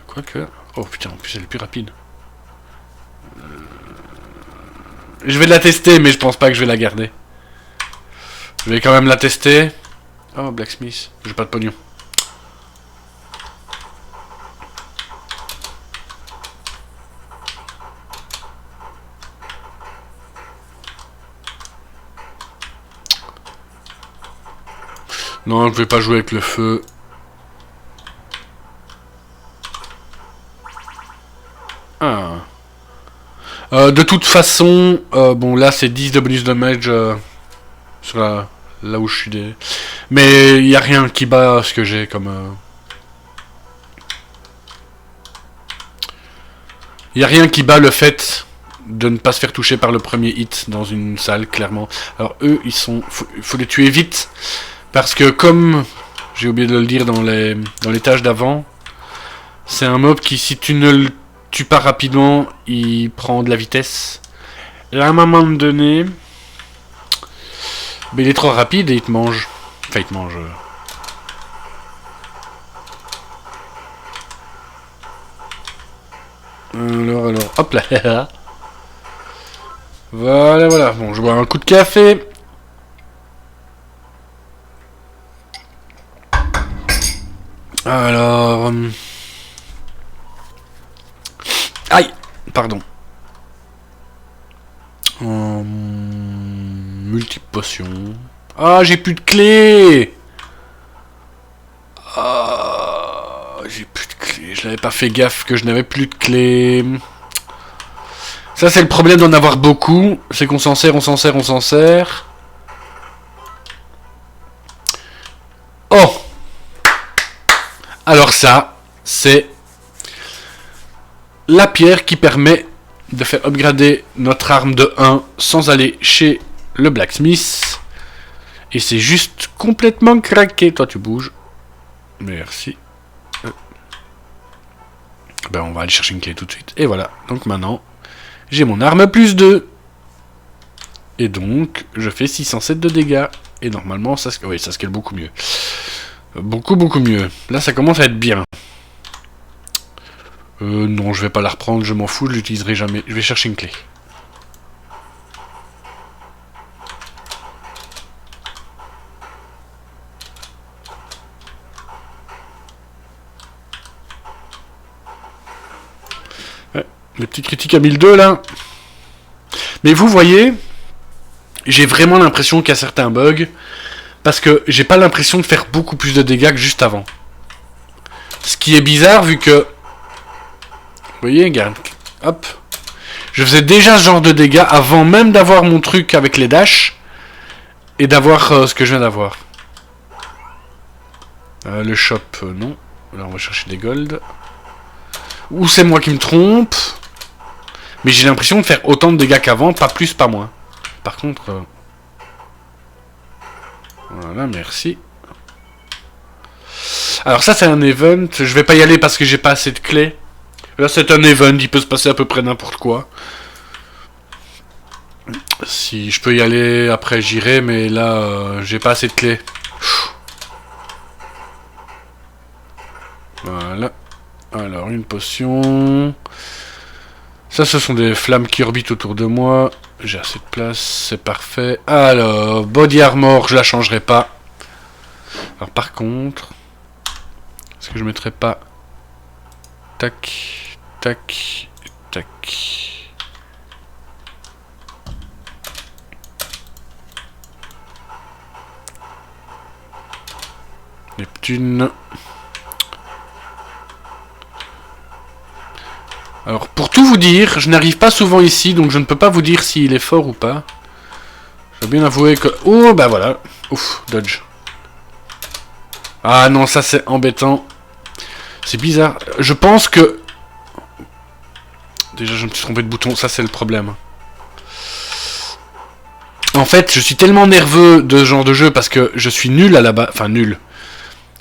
Quoique... Oh putain, en plus elle est plus rapide. Je vais la tester mais je pense pas que je vais la garder. Je vais quand même la tester. Oh Blacksmith, j'ai pas de pognon. Non, je vais pas jouer avec le feu. Ah. De toute façon, bon là c'est 10 de bonus damage sur là où je suis des... Mais il n'y a rien qui bat ce que j'ai comme... Il n'y a rien qui bat le fait de ne pas se faire toucher par le premier hit dans une salle, clairement. Alors eux, ils sont... Faut les tuer vite. Parce que comme... J'ai oublié de le dire dans les tâches d'avant. C'est un mob qui, si tu ne le tues pas rapidement, il prend de la vitesse. Et à un moment donné... Mais il est trop rapide et il te mange. Enfin, il te mange... Alors, hop là. Voilà, voilà. Bon, je bois un coup de café. Alors... Aïe. Pardon. Multiple potion. Ah, j'ai plus de clés. Ah, j'ai plus de clés. Je n'avais pas fait gaffe que je n'avais plus de clés. Ça, c'est le problème d'en avoir beaucoup. C'est qu'on s'en sert, on s'en sert, on s'en sert. Oh! Alors ça, c'est la pierre qui permet de faire upgrader notre arme de 1 sans aller chez le blacksmith. Et c'est juste complètement craqué. Toi, tu bouges. Merci. Ben, on va aller chercher une clé tout de suite. Et voilà. Donc maintenant, j'ai mon arme plus 2. Et donc, je fais 607 de dégâts. Et normalement, ça scale beaucoup mieux. Beaucoup mieux. Là, ça commence à être bien. Non, je vais pas la reprendre, je m'en fous, je l'utiliserai jamais. Je vais chercher une clé. Ouais, les petits critiques à 1002 là. Mais vous voyez, j'ai vraiment l'impression qu'il y a certains bugs. Parce que j'ai pas l'impression de faire beaucoup plus de dégâts que juste avant. Ce qui est bizarre vu que... Vous voyez, regarde. Hop. Je faisais déjà ce genre de dégâts avant même d'avoir mon truc avec les dashs. Et d'avoir ce que je viens d'avoir. Le shop, non. Là, on va chercher des golds. Ou c'est moi qui me trompe. Mais j'ai l'impression de faire autant de dégâts qu'avant, pas plus, pas moins. Par contre... Voilà, merci. Alors ça, c'est un event. Je vais pas y aller parce que j'ai pas assez de clés. Là, c'est un event. Il peut se passer à peu près n'importe quoi. Si je peux y aller, après j'irai. Mais là, j'ai pas assez de clés. Voilà. Alors, une potion. Ça, ce sont des flammes qui orbitent autour de moi. J'ai assez de place, c'est parfait. Alors, body armor, je la changerai pas. Alors, par contre... Est-ce que je mettrai pas... Tac, tac, tac... Neptune... Alors, pour tout vous dire, je n'arrive pas souvent ici, donc je ne peux pas vous dire s'il est fort ou pas. Je dois bien avouer que... Oh, bah voilà. Ouf, dodge. Ah non, ça c'est embêtant. C'est bizarre. Je pense que... Déjà, je me suis trompé de bouton, ça c'est le problème. En fait, je suis tellement nerveux de ce genre de jeu parce que je suis nul à la base. Enfin, nul.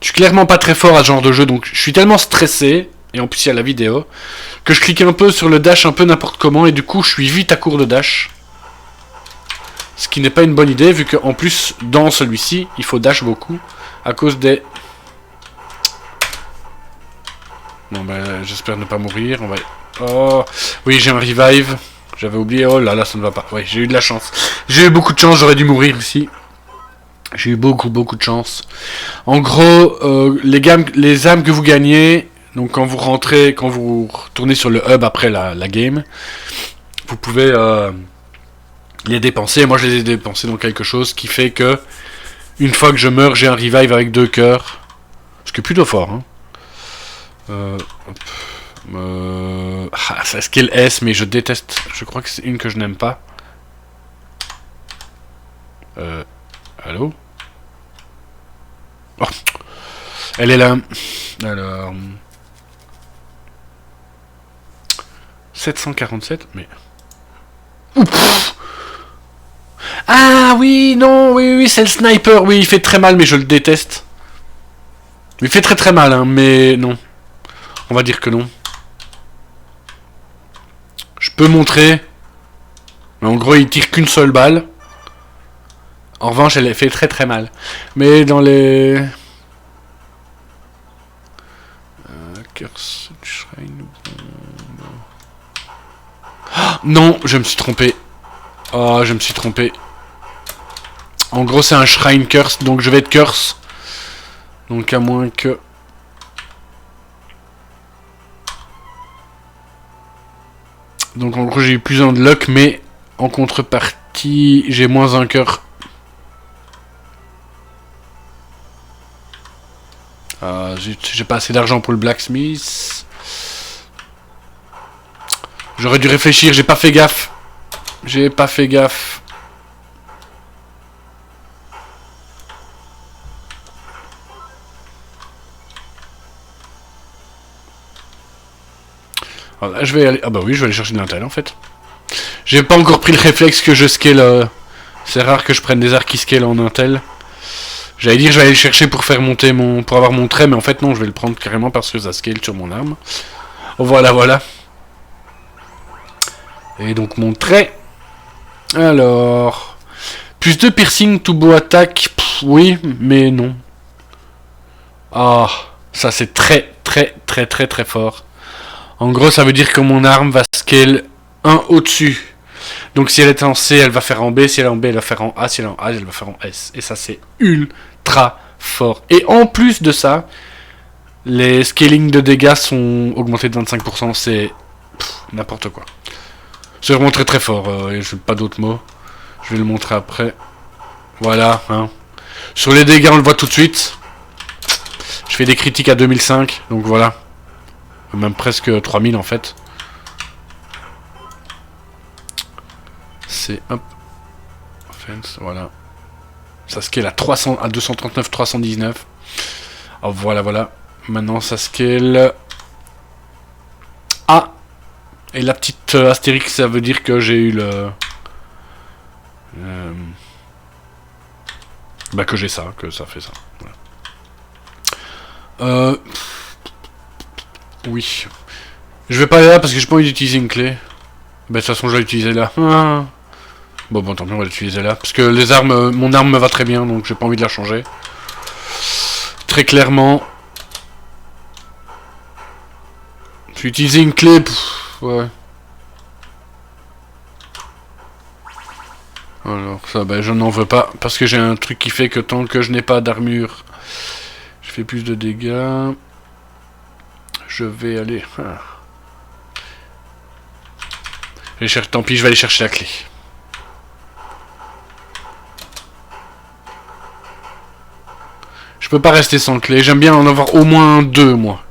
Je suis clairement pas très fort à ce genre de jeu, donc je suis tellement stressé... Et en plus il y a la vidéo, que je clique un peu sur le dash un peu n'importe comment, et du coup je suis vite à court de dash. Ce qui n'est pas une bonne idée, vu qu'en plus, dans celui-ci, il faut dash beaucoup, à cause des... Bon ben, j'espère ne pas mourir, on va... Oh, oui j'ai un revive, j'avais oublié, oh là là ça ne va pas, ouais j'ai eu de la chance. J'ai eu beaucoup de chance, j'aurais dû mourir ici. J'ai eu beaucoup de chance. En gros, les âmes que vous gagnez... Donc quand vous rentrez, quand vous retournez sur le hub après la game, vous pouvez les dépenser. Moi je les ai dépensés dans quelque chose qui fait que une fois que je meurs, j'ai un revive avec 2 cœurs. Ce qui est plutôt fort. Hein. Ça skill S, mais je déteste. Je crois que c'est une que je n'aime pas. Allô? Oh. Elle est là. Alors... 747, mais... Ouf. Ah oui, non, oui, c'est le sniper, oui, il fait très mal, mais je le déteste. Il fait très mal, hein, mais non. On va dire que non. Je peux montrer. Mais en gros, il tire qu'une seule balle. En revanche, elle fait très mal. Mais dans les... Curse Shrine... Non, je me suis trompé. Oh, je me suis trompé. En gros, c'est un Shrine Curse, donc je vais être Curse. Donc à moins que... Donc en gros, j'ai eu plus un de luck, mais en contrepartie, j'ai moins un cœur. J'ai pas assez d'argent pour le blacksmith. J'aurais dû réfléchir, j'ai pas fait gaffe. J'ai pas fait gaffe. Alors là, je vais aller... Ah bah oui, je vais aller chercher de l'intel en fait. J'ai pas encore pris le réflexe que je scale... C'est rare que je prenne des arcs qui scale en intel. J'allais dire je vais aller le chercher pour faire monter mon... Pour avoir mon trait, mais en fait non, je vais le prendre carrément parce que ça scale sur mon arme. Oh, voilà. Et donc mon trait. Alors... Plus de piercing, tout beau attaque. Pff, oui, mais non. Ah, ça c'est très fort. En gros, ça veut dire que mon arme va scale 1 au-dessus. Donc si elle est en C, elle va faire en B. Si elle est en B, elle va faire en A. Si elle est en A, elle va faire en S. Et ça, c'est ultra fort. Et en plus de ça, les scaling de dégâts sont augmentés de 25%. C'est n'importe quoi. C'est vraiment très fort. Je n'ai pas d'autres mots. Je vais le montrer après. Voilà. Hein. Sur les dégâts, on le voit tout de suite. Je fais des critiques à 2005, donc voilà. Même presque 3000 en fait. C'est hop. Offense, voilà. Ça scale à 300, à 239, 319. Oh, voilà, voilà. Maintenant, ça scale. Ah! Et la petite astérix, ça veut dire que j'ai eu le. Bah, que j'ai ça, que ça fait ça. Voilà. Oui. Je vais pas aller là parce que j'ai pas envie d'utiliser une clé. Bah, de toute façon, je vais l'utiliser là. Ah. Bon, tant pis, on va l'utiliser là. Parce que les armes, mon arme me va très bien, donc j'ai pas envie de la changer. Très clairement. Je vais utiliser une clé. Ouais. Alors, ça, ben, je n'en veux pas. Parce que j'ai un truc qui fait que tant que je n'ai pas d'armure, je fais plus de dégâts. Je vais aller. Ah. Tant pis, je vais aller chercher la clé. Je peux pas rester sans clé. J'aime bien en avoir au moins 2, moi.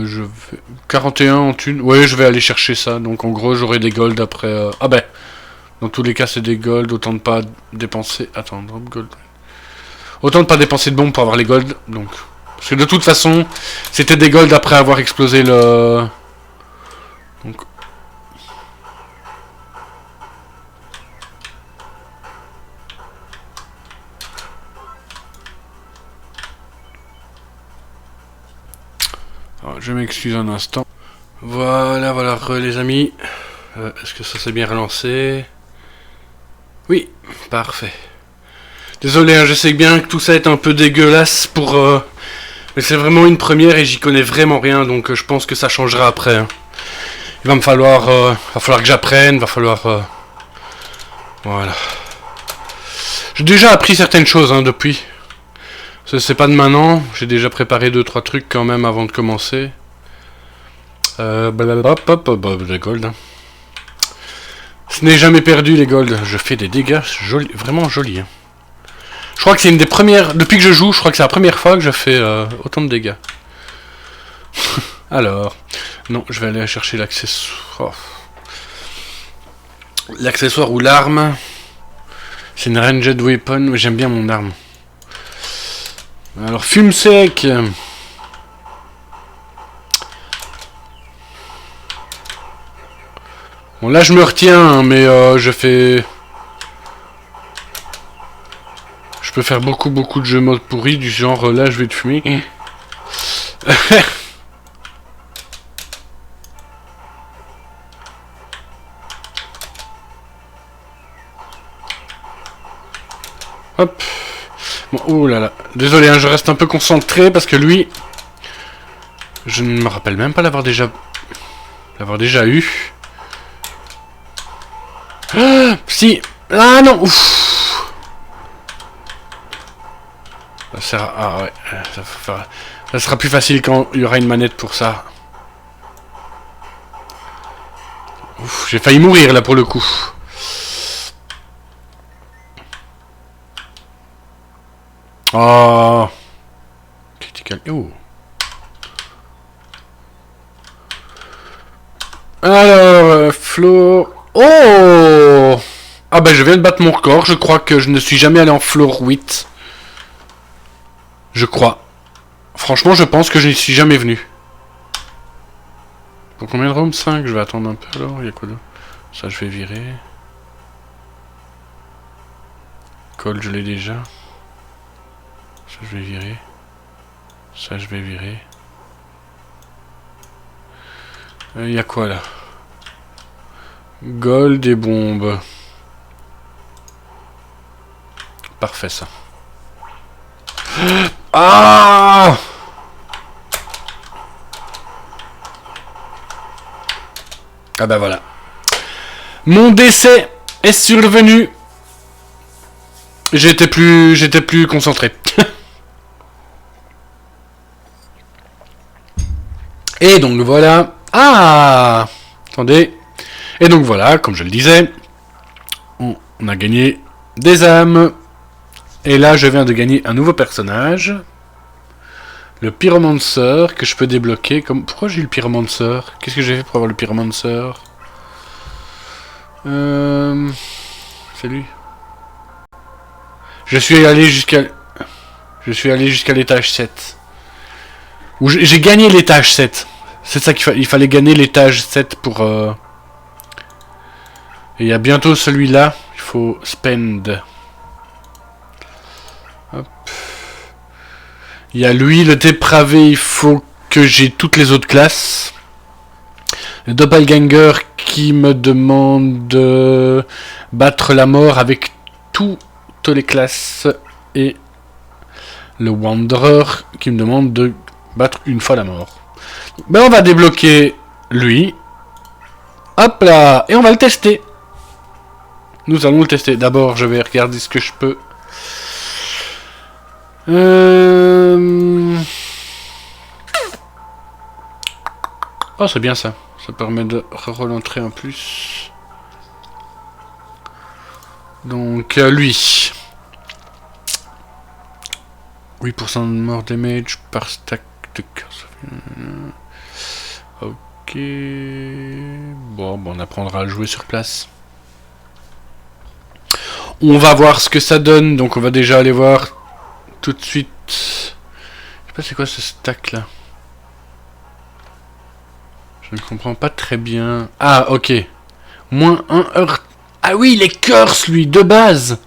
Je vais... 41 en thune. Ouais, je vais aller chercher ça. Donc en gros, j'aurai des golds après... Ah ben, dans tous les cas, c'est des golds. Autant de pas dépenser... Attends, drop gold. Autant de pas dépenser de bombes pour avoir les golds. Donc... Parce que de toute façon, c'était des golds après avoir explosé le... Donc... Alors, je m'excuse un instant. Voilà, voilà, les amis. Est-ce que ça s'est bien relancé? Oui, parfait. Désolé, hein, je sais bien que tout ça est un peu dégueulasse pour... Mais c'est vraiment une première et j'y connais vraiment rien, donc je pense que ça changera après. Hein. Il va me falloir... va falloir que j'apprenne, va falloir... Voilà. J'ai déjà appris certaines choses hein, depuis. C'est pas de maintenant, j'ai déjà préparé 2-3 trucs quand même avant de commencer. Les golds. Hein. Ce n'est jamais perdu les golds. Je fais des dégâts vraiment jolis. Hein. Je crois que c'est une des premières... Depuis que je joue, je crois que c'est la première fois que je fais autant de dégâts. Alors... Non, je vais aller chercher l'accessoire. Oh. L'accessoire ou l'arme. C'est une ranged weapon. J'aime bien mon arme. Alors, fume sec. Bon, là, je me retiens, hein, mais je fais... Je peux faire beaucoup de jeux mode pourris, du genre, là, je vais te fumer. Hop. Bon, oh là là. Désolé, hein, je reste un peu concentré, parce que lui... Je ne me rappelle même pas l'avoir déjà eu. Ah, si. Ah non. Ouf. Ah ouais. Ça sera plus facile quand il y aura une manette pour ça. Ouf, j'ai failli mourir là pour le coup. Oh. Critical. Oh. Alors, Flo... Oh! Ah bah je viens de battre mon record, je crois que je ne suis jamais allé en floor 8. Je crois. Franchement, je pense que je n'y suis jamais venu. Pour combien de rounds? 5? Je vais attendre un peu alors, il y a quoi d'autre? Ça je vais virer. Call, je l'ai déjà. Ça je vais virer. Ça je vais virer. Il y a quoi là? Gold et bombes. Parfait ça. Ah! Ah bah voilà. Mon décès est survenu. J'étais plus concentré. Et donc voilà. Ah! Attendez. Et donc voilà, comme je le disais, On a gagné des âmes. Et là, je viens de gagner un nouveau personnage. Le Pyromancer, que je peux débloquer. Pourquoi j'ai eu le Pyromancer? Qu'est-ce que j'ai fait pour avoir le Pyromancer? C'est lui. Je suis allé jusqu'à l'étage 7. Où j'ai gagné l'étage 7. C'est ça il fallait gagner l'étage 7 pour... Et il y a bientôt celui-là. Il faut spend. Hop. Il y a lui, le dépravé. Il faut que j'ai toutes les autres classes. Le doppelganger qui me demande de battre la mort avec toutes les classes. Et le wanderer qui me demande de battre une fois la mort. Ben on va débloquer lui. Hop là. Et on va le tester. Nous allons le tester. D'abord je vais regarder ce que je peux. Oh c'est bien ça. Ça permet de relentrer en plus. Donc lui. 8% de mort damage par stack de curse. Ok. Bon, on apprendra à jouer sur place. On va voir ce que ça donne. Donc on va déjà aller voir tout de suite. Je sais pas c'est quoi ce stack là. Je ne comprends pas très bien. Ah ok. Moins 1 heure. Ah oui il est curse lui de base.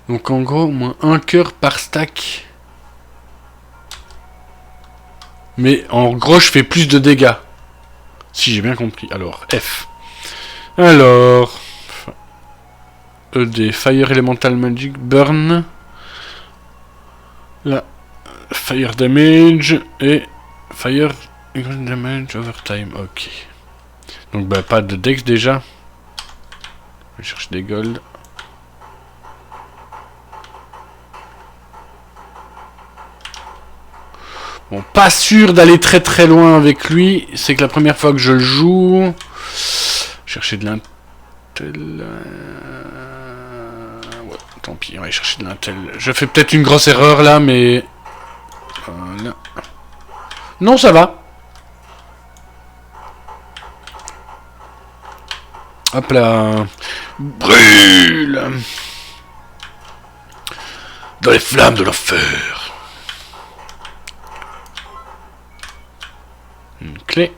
Donc en gros, moins 1 cœur par stack. Mais en gros, je fais plus de dégâts. Si j'ai bien compris. Alors, F. Alors... ED, Fire Elemental Magic, Burn. Là, Fire Damage et Fire Damage Overtime. Ok. Donc bah pas de dex déjà. Je vais chercher des golds. Bon, pas sûr d'aller très très loin avec lui. C'est que la première fois que je le joue... Chercher de l'intel... Ouais, tant pis, on va aller chercher de l'intel. Je fais peut-être une grosse erreur là, mais... Voilà. Non, ça va. Hop là. Brûle dans les flammes de l'enfer. Une clé.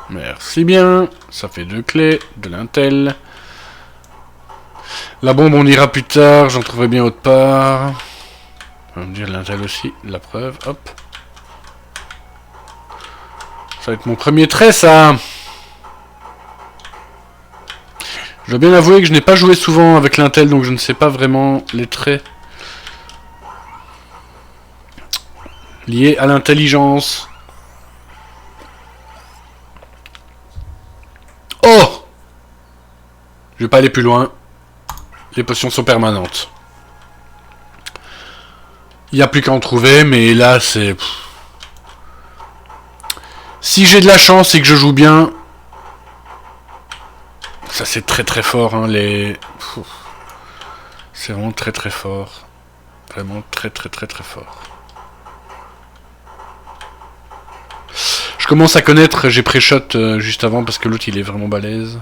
Merci bien. Ça fait 2 clés, de l'intel. La bombe on ira plus tard, j'en trouverai bien autre part. On va me dire l'intel aussi, la preuve, hop. Ça va être mon premier trait ça. Je dois bien avouer que je n'ai pas joué souvent avec l'intel, donc je ne sais pas vraiment les traits liés à l'intelligence. Oh! Je vais pas aller plus loin. Les potions sont permanentes. Il n'y a plus qu'à en trouver, mais là c'est... Si j'ai de la chance et que je joue bien... Ça c'est très très fort, hein, les... C'est vraiment très très fort. Vraiment très très très très fort. Je commence à connaître, j'ai pré-shot juste avant parce que l'autre il est vraiment balèze.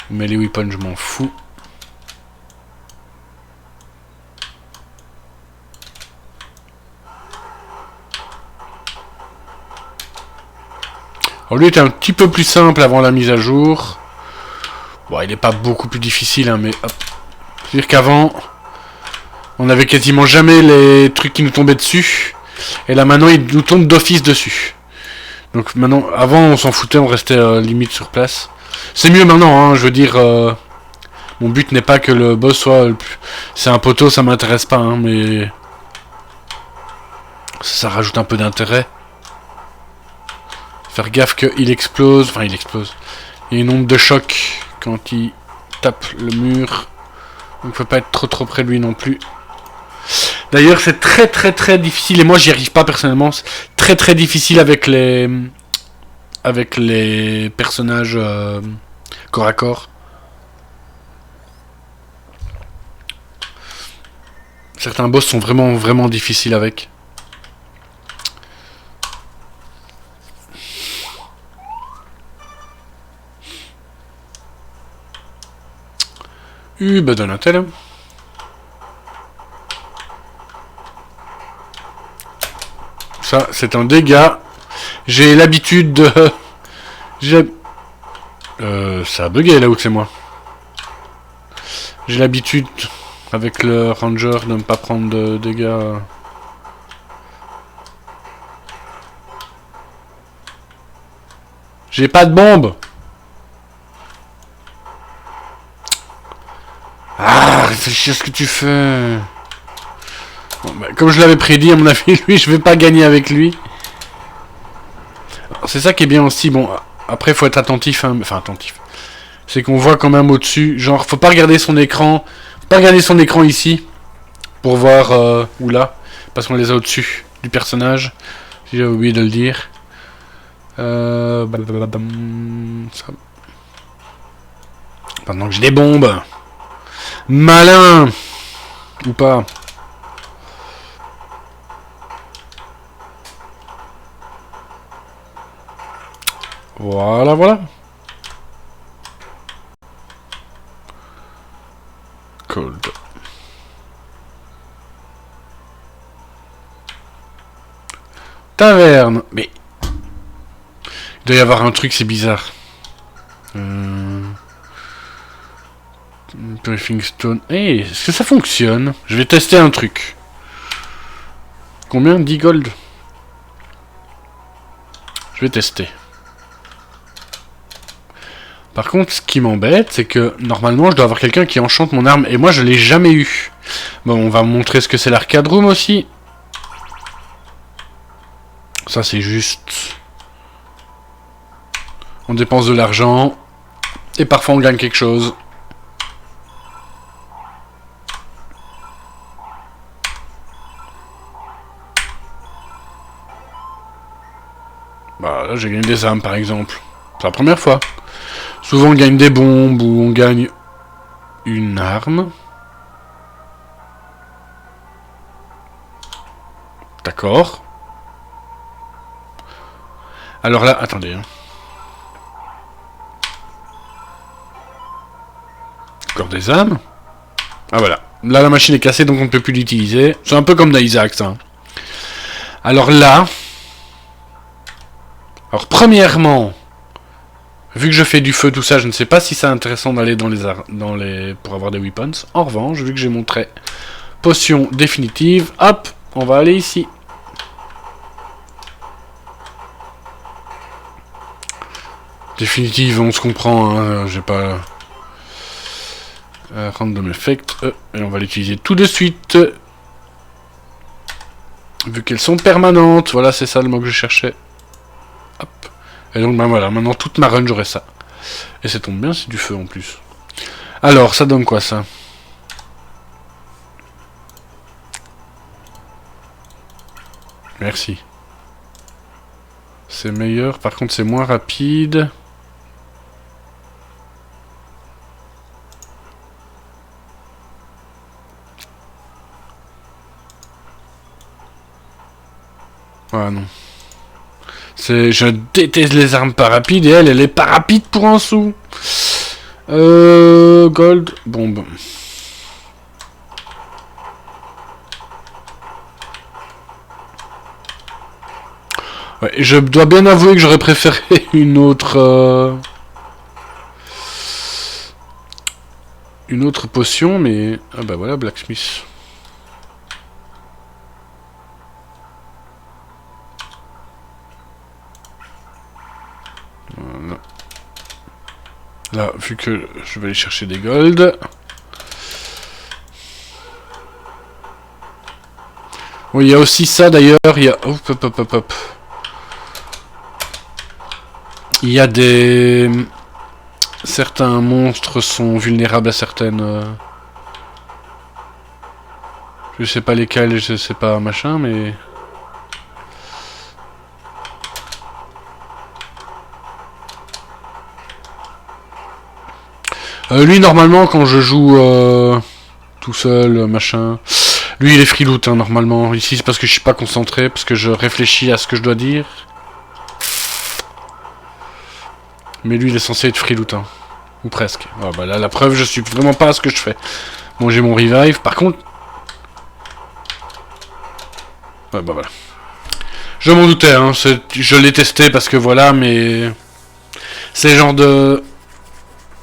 Mais les weapons je m'en fous. Alors lui était un petit peu plus simple avant la mise à jour. Bon, il n'est pas beaucoup plus difficile, hein, mais hop. C'est-à-dire qu'avant, on avait quasiment jamais les trucs qui nous tombaient dessus. Et là maintenant, ils nous tombent d'office dessus. Donc maintenant, avant on s'en foutait, on restait limite sur place. C'est mieux maintenant, hein, je veux dire... mon but n'est pas que le boss soit... C'est un poteau, ça m'intéresse pas, hein, mais... Ça rajoute un peu d'intérêt. Faire gaffe qu'il explose, enfin il explose. Il y a une onde de choc quand il tape le mur. Donc faut pas être trop près de lui non plus. D'ailleurs, c'est très très très difficile, et moi j'y arrive pas personnellement, c'est très très difficile avec les personnages corps à corps. Certains boss sont vraiment vraiment difficiles avec. Bah Donatello. Ça, c'est un dégât. J'ai l'habitude de... ça a bugué là où c'est moi. J'ai l'habitude, avec le ranger, de ne pas prendre de dégâts. J'ai pas de bombe. Ah, réfléchis à ce que tu fais. Bon, bah, comme je l'avais prédit, à mon avis, lui, je vais pas gagner avec lui. C'est ça qui est bien aussi. Bon, après, faut être attentif. Hein, enfin, attentif. C'est qu'on voit quand même au-dessus. Genre, faut pas regarder son écran. Faut pas regarder son écran ici. Pour voir où là. Parce qu'on les a au-dessus du personnage. Si j'ai oublié de le dire. Ça. Pendant que j'ai des bombes. Malin. Ou pas. Voilà, voilà. Cold. Taverne. Mais... il doit y avoir un truc, c'est bizarre. Purifying Stone. Hey, est-ce que ça fonctionne? Je vais tester un truc. Combien? 10 gold? Je vais tester. Par contre, ce qui m'embête, c'est que normalement, je dois avoir quelqu'un qui enchante mon arme. Et moi, je l'ai jamais eu. Bon, on va montrer ce que c'est l'arcade room aussi. Ça, c'est juste... on dépense de l'argent. Et parfois, on gagne quelque chose. Bah, là, j'ai gagné des armes, par exemple. C'est la première fois. Souvent, on gagne des bombes ou on gagne une arme. D'accord. Alors là, attendez. Hein. Encore des âmes. Ah voilà. Là, la machine est cassée, donc on ne peut plus l'utiliser. C'est un peu comme dans Isaac, ça. Alors là... alors, premièrement... vu que je fais du feu, tout ça, je ne sais pas si c'est intéressant d'aller dans les pour avoir des weapons. En revanche, vu que j'ai montré potion définitive, hop, on va aller ici. Définitive, on se comprend, hein, j'ai pas... random effect, et on va l'utiliser tout de suite. Vu qu'elles sont permanentes, voilà, c'est ça le mot que je cherchais. Hop. Et donc, ben voilà, maintenant toute ma run, j'aurai ça. Et ça tombe bien, c'est du feu en plus. Alors, ça donne quoi, ça? Merci. C'est meilleur, par contre, c'est moins rapide. Ah non. Je déteste les armes pas rapides et elle est pas rapide pour un sou. Gold. Bombe. Ouais, je dois bien avouer que j'aurais préféré une autre... une autre potion, mais... ah bah voilà, Blacksmith. Voilà. Là, vu que je vais aller chercher des gold. Oui, il y a aussi ça d'ailleurs, il y a... hop, hop, hop, hop, hop. Il y a des... certains monstres sont vulnérables à certaines... Je sais pas lesquels, je sais pas machin, mais... lui, normalement, quand je joue tout seul, machin... Lui, il est freeloot, hein, normalement. Ici, c'est parce que je suis pas concentré, parce que je réfléchis à ce que je dois dire. Mais lui, il est censé être freeloot, hein. Ou presque. Ah, bah là, la preuve, je suis vraiment pas à ce que je fais. Bon, j'ai mon revive. Par contre... Ouais, bah voilà. Je m'en doutais, hein. Je l'ai testé parce que voilà, mais... C'est le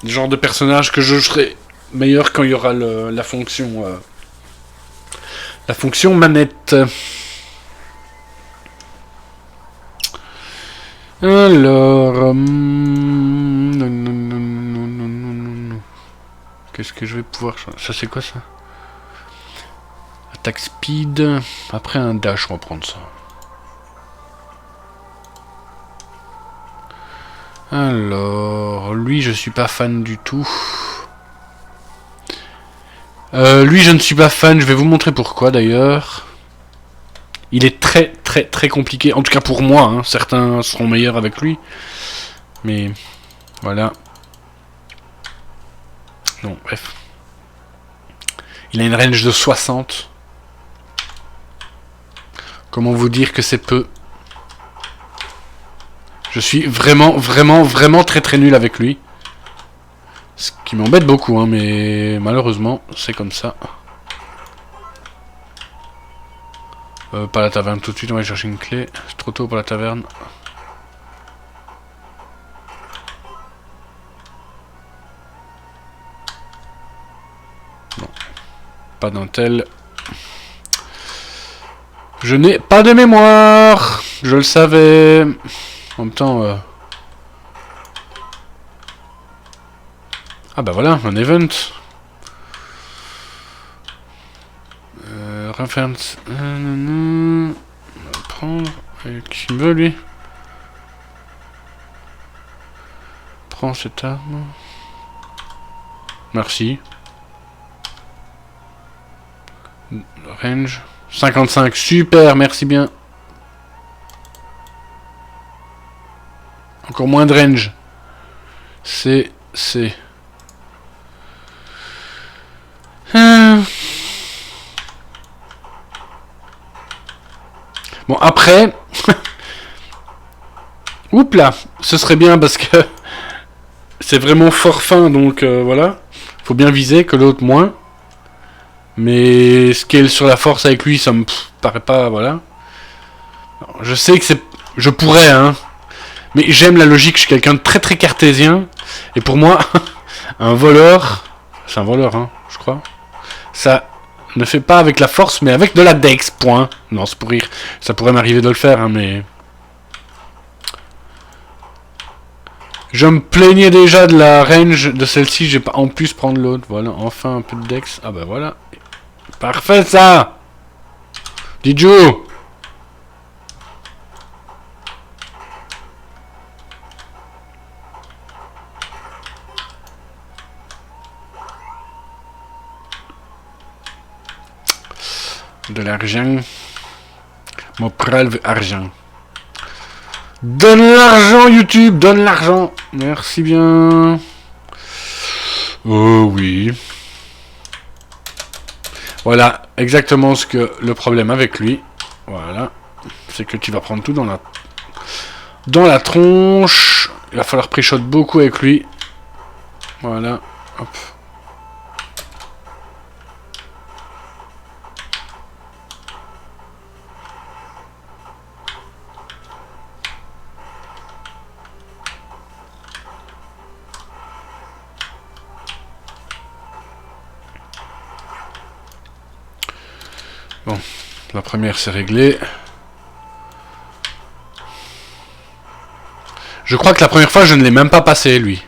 genre de personnage que je serai meilleur quand il y aura la fonction... La fonction manette. Alors... Qu'est-ce que je vais pouvoir... Ça, c'est quoi, ça? Attack speed. Après un dash, on va prendre ça. Alors... Lui, je suis pas fan du tout. Lui, je ne suis pas fan. Je vais vous montrer pourquoi, d'ailleurs. Il est très, très, très compliqué. En tout cas, pour moi. Hein. Certains seront meilleurs avec lui. Mais... Voilà. Non, bref. Il a une range de 60. Comment vous dire que c'est peu? Je suis vraiment, vraiment, vraiment très, très nul avec lui. Ce qui m'embête beaucoup, hein, mais malheureusement, c'est comme ça. Pas la taverne tout de suite, on va aller chercher une clé. C'est trop tôt pour la taverne. Non. Pas d'un tel. Je n'ai pas de mémoire. Je le savais. En même temps... Ah bah voilà, un event. Reference. On va prendre. Qui me veut lui? Prends cette arme. Merci. Range. 55, super, merci bien. Encore moins de range. C'est... Bon, après... Oups là, ce serait bien parce que... c'est vraiment fort fin, donc voilà. Faut bien viser, que l'autre moins. Mais scale sur la force avec lui, ça me paraît pas, voilà. Alors, je sais que c'est... Je pourrais, hein. Mais j'aime la logique, je suis quelqu'un de très très cartésien. Et pour moi, un voleur... C'est un voleur, hein, je crois. Ça ne fait pas avec la force, mais avec de la dex, point. Non, c'est pour rire. Ça pourrait m'arriver de le faire, hein, mais... Je me plaignais déjà de la range de celle-ci, j'ai pas en plus prendre l'autre. Voilà, enfin un peu de dex. Ah bah voilà. Parfait ça. Dijou. De l'argent. Mon prelve argent. Donne l'argent YouTube, donne l'argent. Merci bien. Oh oui. Voilà, exactement ce que le problème avec lui. Voilà. C'est que tu vas prendre tout dans la tronche. Il va falloir pré-shot beaucoup avec lui. Voilà. Hop. Bon, la première c'est réglé. Je crois que la première fois je ne l'ai même pas passé lui.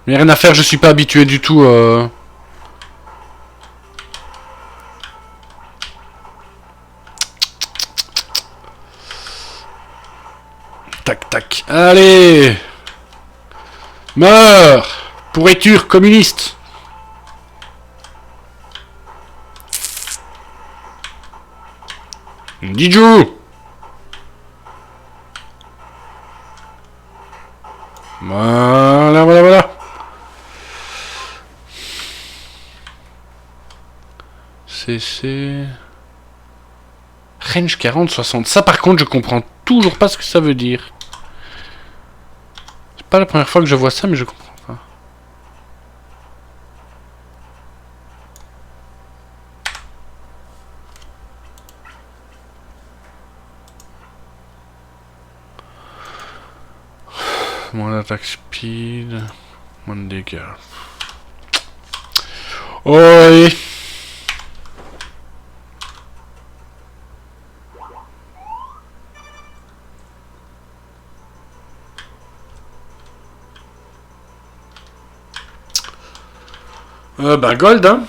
Mais rien à faire, je suis pas habitué du tout. Tac tac. Allez. Meurs, pourriture communiste. Dijou. Voilà. C'est... Range 40-60. Ça, par contre, je comprends toujours pas ce que ça veut dire. C'est pas la première fois que je vois ça, mais je comprends pas. Moins d'attaque speed. Moins de dégâts. Oh oui. Bah gold, hein.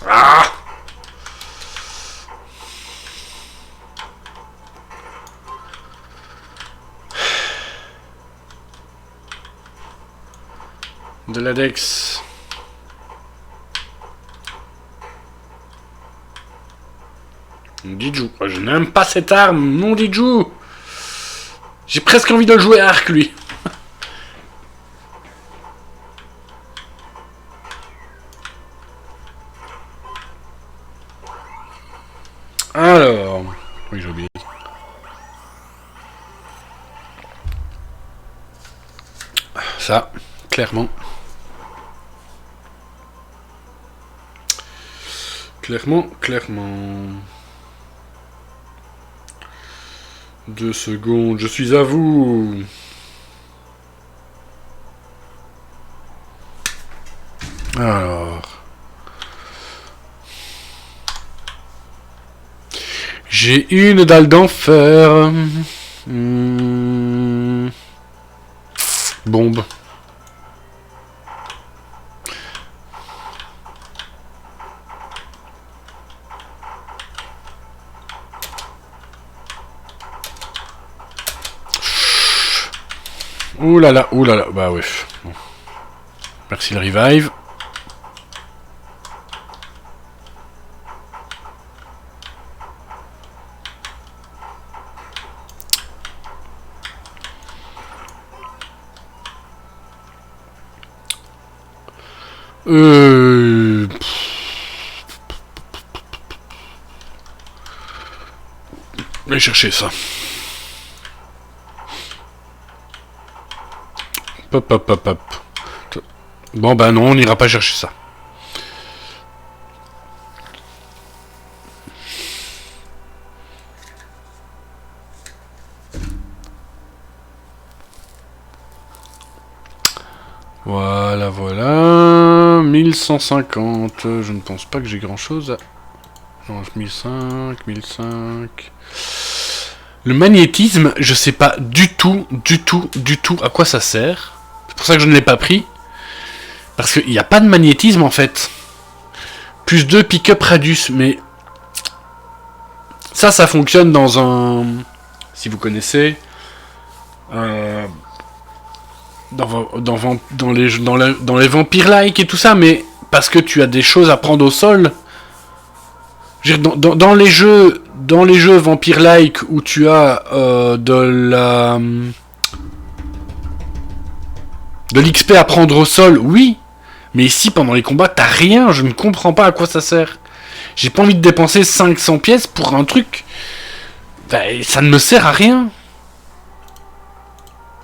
Ah. De la Dex. Dijou. Oh, je n'aime pas cette arme, non Dijou. J'ai presque envie de le jouer à arc, lui. Alors... Oui, j'ai oublié. Ça, clairement. Clairement. 2 secondes, je suis à vous. Alors... J'ai une dalle d'enfer. Bombe. Ouh là là, bah ouais. Bon. Merci le revive. Je vais chercher ça. Hop. Bon bah non, on n'ira pas chercher ça. Voilà. 1150. Je ne pense pas que j'ai grand chose à... Non, 1005. Le magnétisme, je sais pas du tout à quoi ça sert. C'est pour ça que je ne l'ai pas pris. Parce qu'il n'y a pas de magnétisme en fait. Plus 2 pick-up radius, mais... Ça fonctionne dans un... Si vous connaissez... Dans les vampires-like et tout ça, mais parce que tu as des choses à prendre au sol. Je veux dire, dans les jeux vampire-like où tu as de l'XP à prendre au sol, oui. Mais ici, pendant les combats, t'as rien. Je ne comprends pas à quoi ça sert. J'ai pas envie de dépenser 500 pièces pour un truc. Ben, ça ne me sert à rien.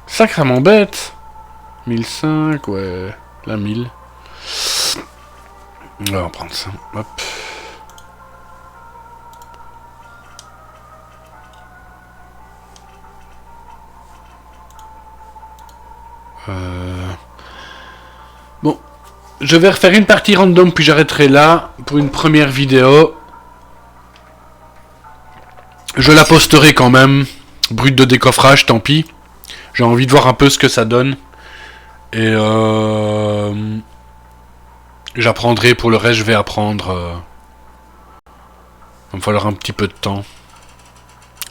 Ça que ça m'embête. 1005, ouais. Là, 1000. On va en prendre ça. Hop. Bon. Je vais refaire une partie random, puis j'arrêterai là pour une première vidéo. Je la posterai quand même. Brut de décoffrage, tant pis. J'ai envie de voir un peu ce que ça donne. Et j'apprendrai pour le reste, je vais apprendre Va me falloir un petit peu de temps.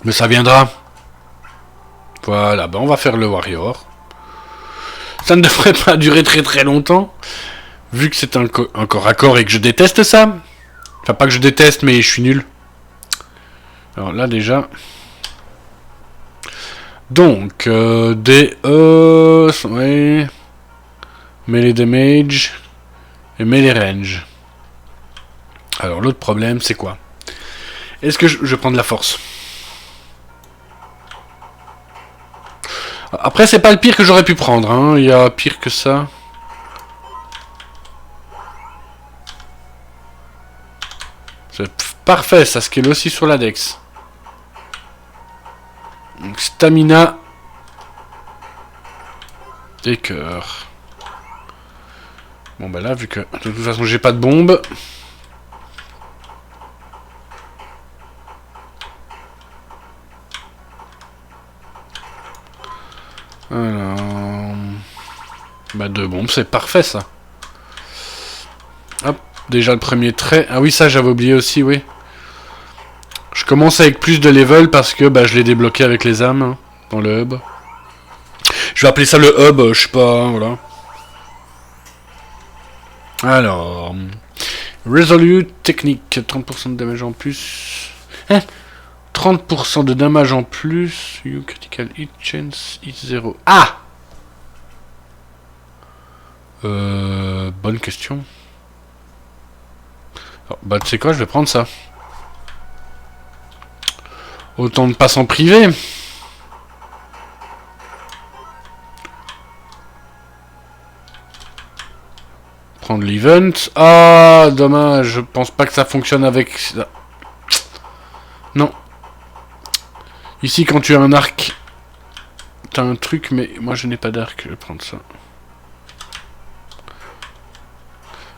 Mais ça viendra. Voilà, ben on va faire le Warrior. Ça ne devrait pas durer très très longtemps. Vu que c'est un corps à corps et que je déteste ça. Enfin, pas que je déteste, mais je suis nul. Alors là, déjà... Donc, ouais. Melee damage. Et melee range. Alors, l'autre problème, c'est quoi? Est-ce que je prends de la force? Après, c'est pas le pire que j'aurais pu prendre, hein. Il y a pire que ça. C'est parfait, ça scale aussi sur la dex. Donc, stamina. Et cœur. Bon, bah là, vu que de toute façon, j'ai pas de bombe. Alors... Bah, 2 bombes, c'est parfait, ça. Hop, déjà le premier trait. Ah oui, ça, j'avais oublié aussi, oui. Je commence avec plus de level parce que bah, je l'ai débloqué avec les âmes, hein, dans le hub. Je vais appeler ça le hub, je sais pas, voilà. Alors... Resolute technique, 30% de damage en plus. Hein, 30% de damage en plus. You critical hit chance hit 0. Ah! Bonne question. Alors, bah tu sais quoi, je vais prendre ça. Autant ne pas s'en priver. Prendre l'event. Ah, dommage, je pense pas que ça fonctionne avec... Non. Ici, quand tu as un arc, t'as un truc, mais moi je n'ai pas d'arc, je vais prendre ça.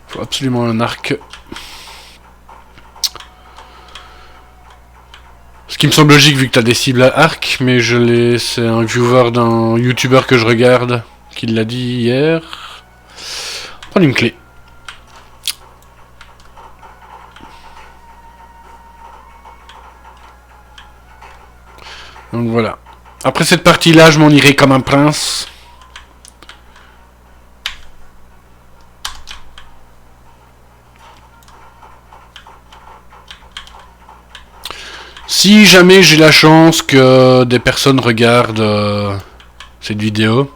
Faut absolument un arc. Ce qui me semble logique vu que t'as des cibles à arc, mais je l'ai... C'est un viewer d'un YouTuber que je regarde qui l'a dit hier. Prends une clé. Donc voilà. Après cette partie-là, je m'en irai comme un prince. Si jamais j'ai la chance que des personnes regardent cette vidéo,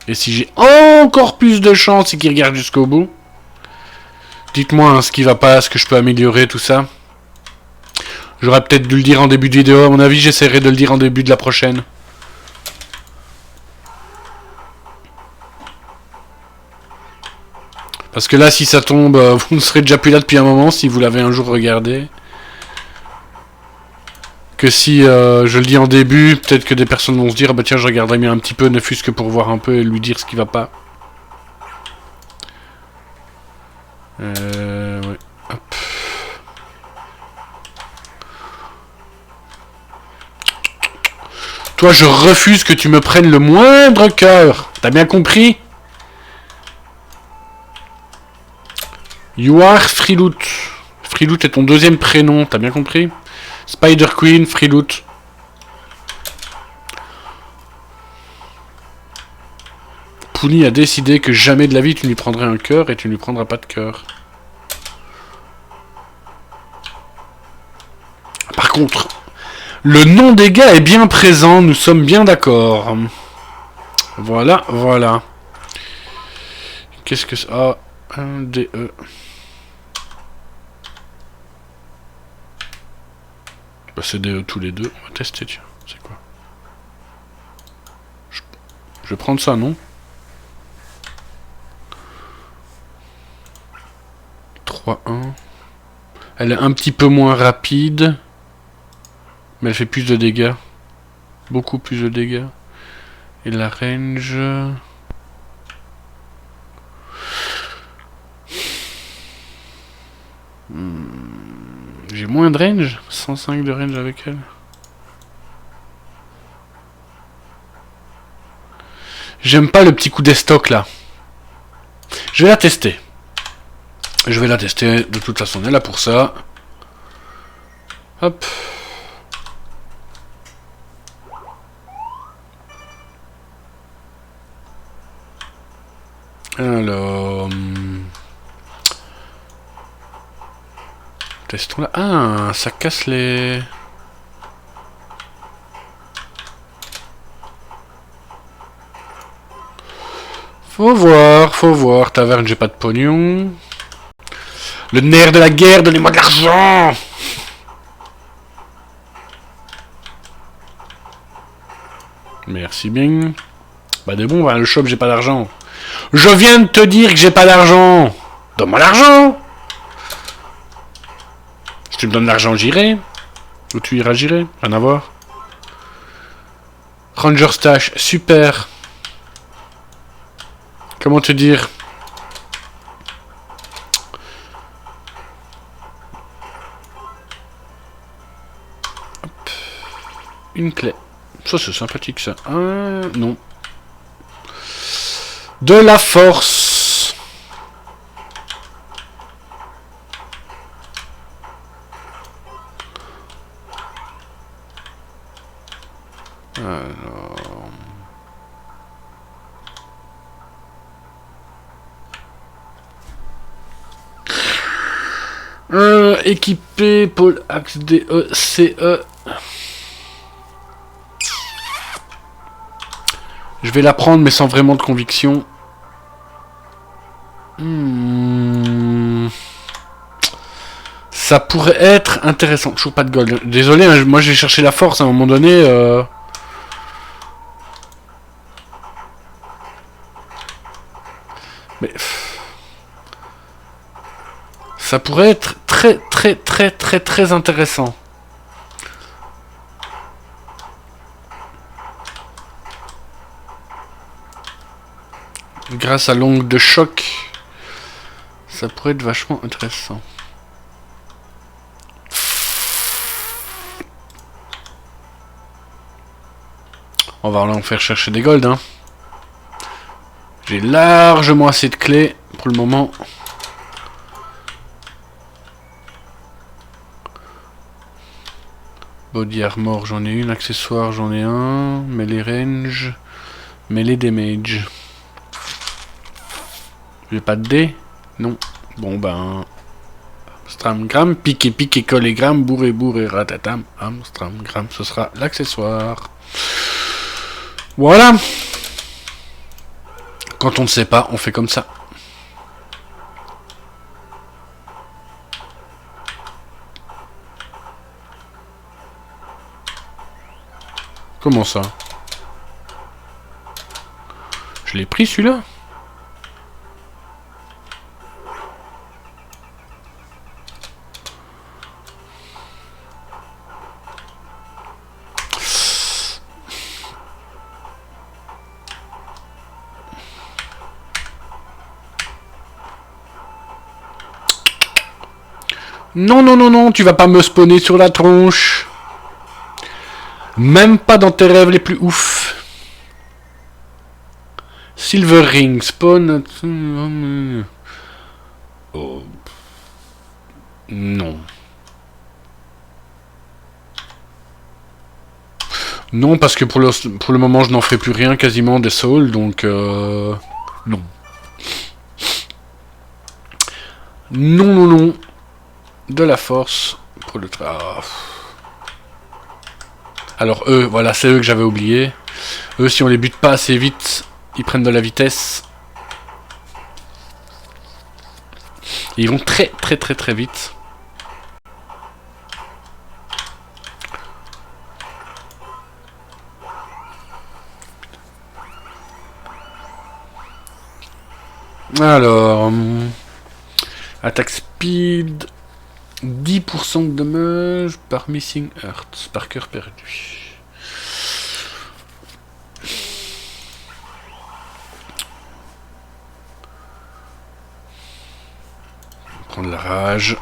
et si j'ai encore plus de chance et qu'ils regardent jusqu'au bout, dites-moi hein, ce qui va pas, ce que je peux améliorer, tout ça. J'aurais peut-être dû le dire en début de vidéo, à mon avis j'essaierai de le dire en début de la prochaine. Parce que là si ça tombe, vous ne serez déjà plus là depuis un moment si vous l'avez un jour regardé. Que si je le dis en début, peut-être que des personnes vont se dire bah tiens je regarderai bien un petit peu, ne fût-ce que pour voir un peu et lui dire ce qui va pas. Ouais. Hop. Toi je refuse que tu me prennes le moindre cœur. T'as bien compris? You are Freeloot. Freeloot est ton deuxième prénom, t'as bien compris? Spider Queen, Freeloot. Pouni a décidé que jamais de la vie tu lui prendrais un cœur et tu ne lui prendras pas de cœur. Par contre, le nom des gars est bien présent, nous sommes bien d'accord. Voilà, voilà. Qu'est-ce que c'est? Ah, un DE. Bah c'est DE tous les deux, on va tester, tiens. C'est quoi? Je vais prendre ça, non? 3-1. Elle est un petit peu moins rapide. Mais elle fait plus de dégâts. Beaucoup plus de dégâts. Et la range... J'ai moins de range. 105 de range avec elle. J'aime pas le petit coup d'estoc là. Je vais la tester. Je vais la tester. De toute façon, on est là pour ça. Hop. Alors... testons là. Ah, ça casse les... Faut voir. Taverne, j'ai pas de pognon. Le nerf de la guerre, donnez-moi de l'argent! Merci bien. Bah des bons, bah, le shop, j'ai pas d'argent. Je viens de te dire que j'ai pas d'argent! Donne-moi l'argent! Si tu me donnes l'argent, j'irai. Où tu iras, j'irai. Rien à voir. Ranger Stash, super. Comment te dire? Hop. Une clé. Ça, c'est sympathique, ça. Non. De la force. Alors... équipé, Paul Axe DE, Je vais la prendre, mais sans vraiment de conviction. Ça pourrait être intéressant. Toujours pas de gold. Désolé, hein, moi j'ai cherché la force à un moment donné. Mais... ça pourrait être très intéressant. Grâce à l'ongle de choc, ça pourrait être vachement intéressant. On va en faire chercher des golds, hein. J'ai largement assez de clés pour le moment. Body armor, j'en ai une. Accessoire, j'en ai un. Melee range. Melee damage. J'ai pas de dés? Non. Bon ben... Amstramgram, piqué, collégramme, bourré, ratatam. Amstramgram, ce sera l'accessoire. Voilà. Quand on ne sait pas, on fait comme ça. Comment ça? Je l'ai pris celui-là? Non, tu vas pas me spawner sur la tronche. Même pas dans tes rêves les plus ouf. Silver Ring, spawn... Oh. Non. Non, parce que pour le moment, je n'en ferai plus rien quasiment des souls, donc... non. Non. De la force pour le Alors eux, voilà, c'est eux que j'avais oublié. Eux, si on les bute pas assez vite, ils prennent de la vitesse. Et ils vont très vite. Alors... attaque speed... 10% de dommage par Missing Earth, par cœur perdu. On va prendre la rage.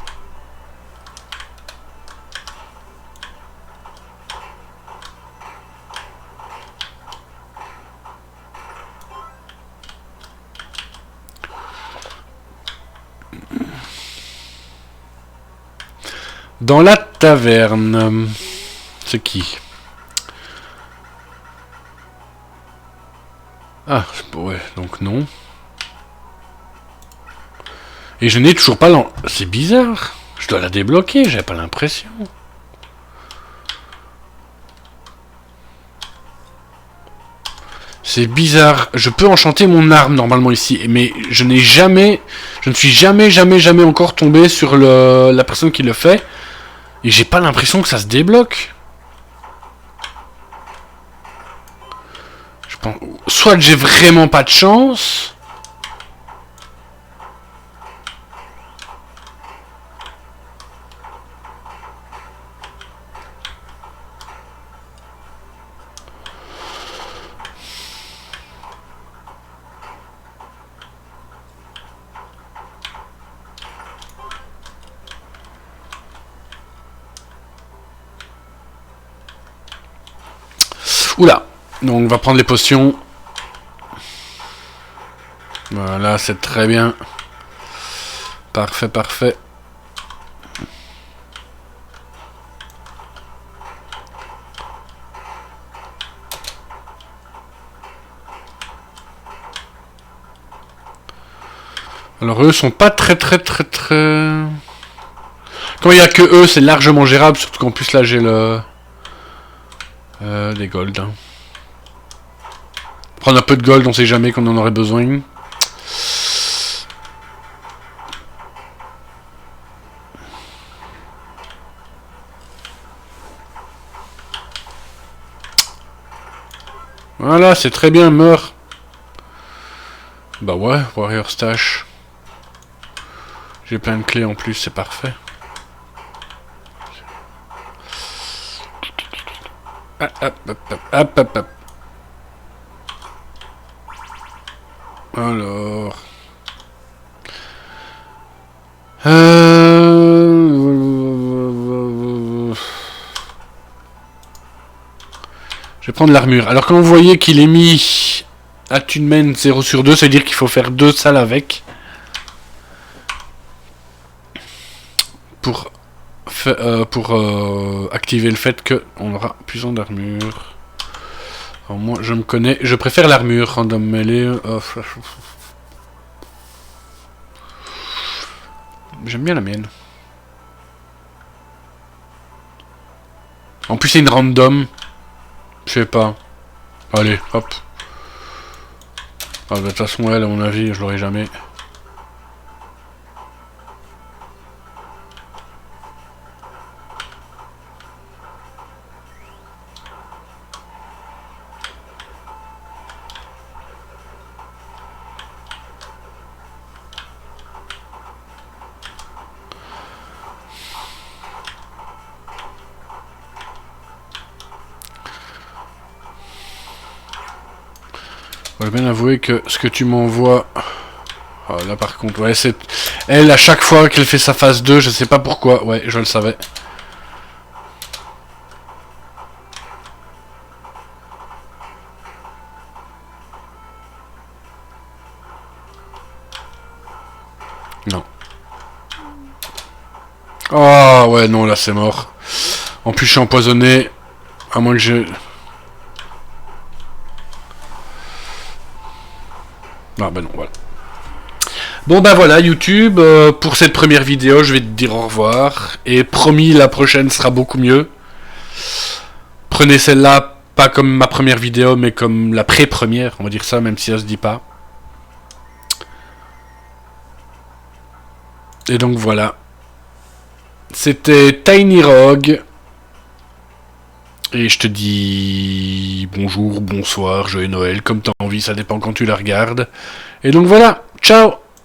Dans la taverne. C'est qui? Ah, ouais, donc non. Et je n'ai toujours pas l'en... C'est bizarre. Je dois la débloquer, j'ai pas l'impression. C'est bizarre. Je peux enchanter mon arme normalement ici, mais je n'ai jamais... Je ne suis jamais encore tombé sur la personne qui le fait. Et j'ai pas l'impression que ça se débloque. Je pense... Soit j'ai vraiment pas de chance... Oula. Donc on va prendre les potions. Voilà, c'est très bien. Parfait, parfait. Alors eux sont pas très... Quand il y a que eux, c'est largement gérable, surtout qu'en plus là j'ai le... des gold. Hein. Prendre un peu de gold, on sait jamais qu'on en aurait besoin. Voilà, c'est très bien, meurs. Bah ouais, Warrior Stash. J'ai plein de clés en plus, c'est parfait. Hop, hop, hop, hop, hop, hop. Alors... Je vais prendre l'armure. Alors quand vous voyez qu'il est mis attunement 0 sur 2, ça veut dire qu'il faut faire 2 salles avec. Pour activer le fait qu'on aura plus d'armure. Alors moi je me connais, je préfère l'armure random melee. J'aime bien la mienne. En plus c'est une random. Je sais pas. Allez, hop. Ah, bah, de toute façon elle à mon avis je l'aurai jamais. Je vais bien avouer que ce que tu m'envoies... Oh, là par contre, ouais, c'est... Elle, à chaque fois qu'elle fait sa phase 2, je sais pas pourquoi. Ouais, je le savais. Non. Oh, ouais, non, là c'est mort. En plus, je suis empoisonné. À moins que je... Ah bah non, voilà. Bon bah voilà YouTube, pour cette première vidéo je vais te dire au revoir. Et promis la prochaine sera beaucoup mieux. Prenez celle-là pas comme ma première vidéo mais comme la pré-première, on va dire ça même si ça se dit pas. Et donc voilà. C'était Tiny Rogue. Et je te dis bonjour, bonsoir, joyeux Noël, comme t'as envie, ça dépend quand tu la regardes. Et donc voilà, ciao!